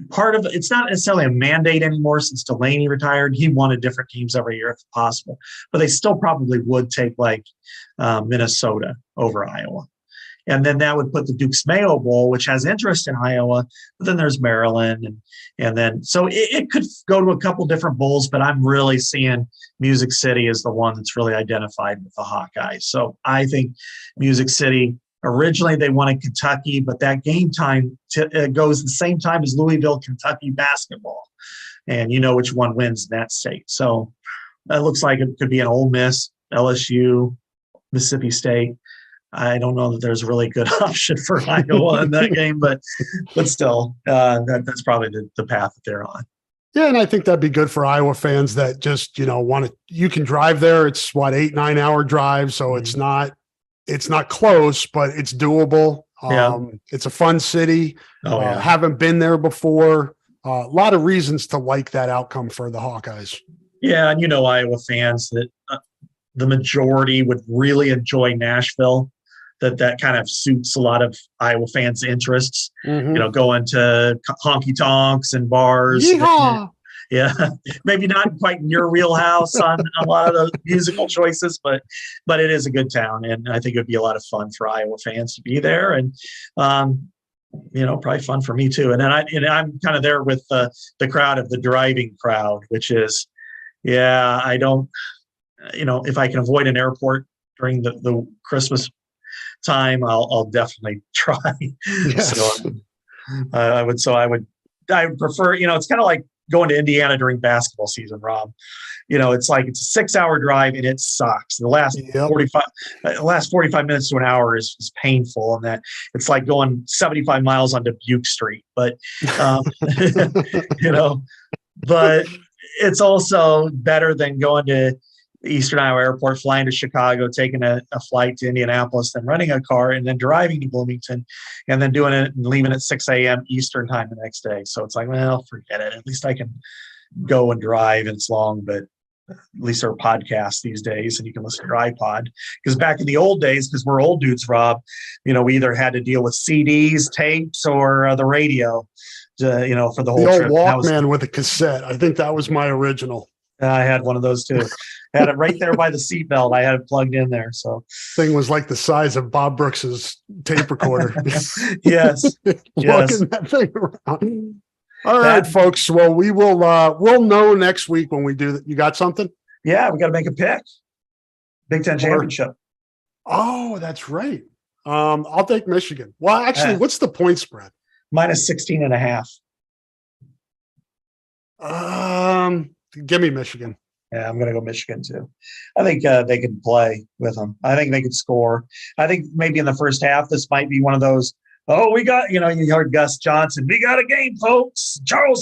part of it's not necessarily a mandate anymore since Delaney retired. He wanted different teams every year if possible, but they still probably would take like Minnesota over Iowa. And then that would put the Duke's Mayo Bowl, which has interest in Iowa, but then there's Maryland. And then, so it could go to a couple different bowls, but I'm really seeing Music City as the one that's really identified with the Hawkeyes. So I think Music City, originally they wanted Kentucky, but that game time goes the same time as Louisville, Kentucky basketball. And you know which one wins in that state. So it looks like it could be an Ole Miss, LSU, Mississippi State. I don't know that there's a really good option for Iowa in that game, but still, that's probably the path that they're on. Yeah, and I think that'd be good for Iowa fans that just, you can drive there. It's 8-9 hour drive. So it's not close, but it's doable. It's a fun city. Haven't been there before. A lot of reasons to like that outcome for the Hawkeyes. Yeah, and Iowa fans that the majority would really enjoy Nashville. That kind of suits a lot of Iowa fans' interests. Mm-hmm. Going to honky tonks and bars. Yeehaw! Yeah, maybe not quite in your wheelhouse on a lot of the musical choices, but it is a good town, and I think it would be a lot of fun for Iowa fans to be there, and probably fun for me too. And then I'm kind of there with the crowd of the driving crowd, which is, I don't, if I can avoid an airport during the Christmas time, I'll definitely try. Yes. So I would prefer, it's kind of like going to Indiana during basketball season, Rob. It's like it's a 6-hour drive and it sucks. The last 45 minutes to an hour is painful, and that it's like going 75 miles on Dubuque Street. But but it's also better than going to Eastern Iowa Airport, flying to Chicago, taking a flight to Indianapolis, then renting a car, and then driving to Bloomington, and then doing it and leaving at 6 a.m. Eastern time the next day. So it's like, well, forget it. At least I can go and drive, and it's long, but at least there are podcasts these days, and you can listen to your iPod. Because back in the old days, because we're old dudes, Rob, we either had to deal with CDs, tapes, or the radio, for the whole trip. The old Walkman with a cassette. I think that was my original. I had one of those too. I had it right there by the seatbelt. I had it plugged in there. So thing was like the size of Bob Brooks's tape recorder. Yes. Lugging that thing around. All right, folks. Well, we will we'll know next week when we do that. You got something? Yeah, we got to make a pick. Big Ten championship. Oh, that's right. I'll take Michigan. Well, actually, what's the point spread? Minus 16.5. Give me Michigan. Yeah, I'm going to go Michigan too. I think they could play with them. I think they could score. I think maybe in the first half, this might be one of those, we got, you heard Gus Johnson, we got a game, folks, Chuck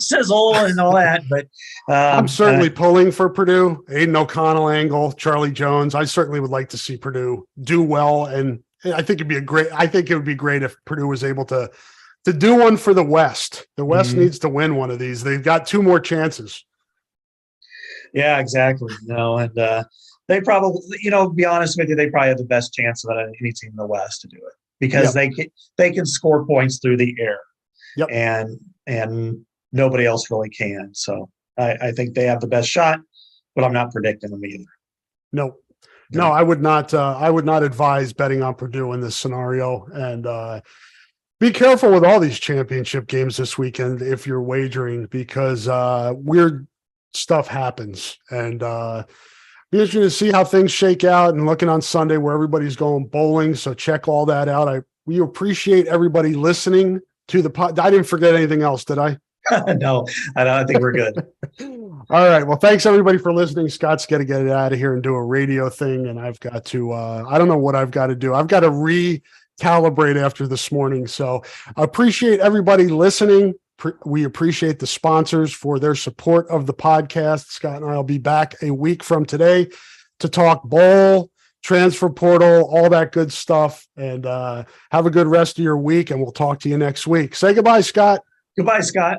Sizzle and all that. But I'm certainly pulling for Purdue. Aiden O'Connell, Angle, Charlie Jones. I certainly would like to see Purdue do well. And I think it would be great if Purdue was able to to do one for the West. The West Mhm. needs to win one of these. They've got 2 more chances. Yeah, exactly. And they probably, to be honest with you, they probably have the best chance of any team in the West to do it because Yep. they can score points through the air, Yep. and nobody else really can. So I think they have the best shot, but I'm not predicting them either. No, I would not. I would not advise betting on Purdue in this scenario. And be careful with all these championship games this weekend if you're wagering, because weird stuff happens. And be interesting to see how things shake out. And looking on Sunday where everybody's going bowling, so check all that out. We appreciate everybody listening to the pod. I didn't forget anything else, did I? No, I think we're good. All right. Well, thanks everybody for listening. Scott's got to get it out of here and do a radio thing. And I've got to, I don't know what I've got to do. I've got to recalibrate after this morning. So I appreciate everybody listening. We appreciate the sponsors for their support of the podcast. Scott and I will be back a week from today to talk bowl, transfer portal, all that good stuff. And have a good rest of your week. And we'll talk to you next week. Say goodbye, Scott. Goodbye, Scott.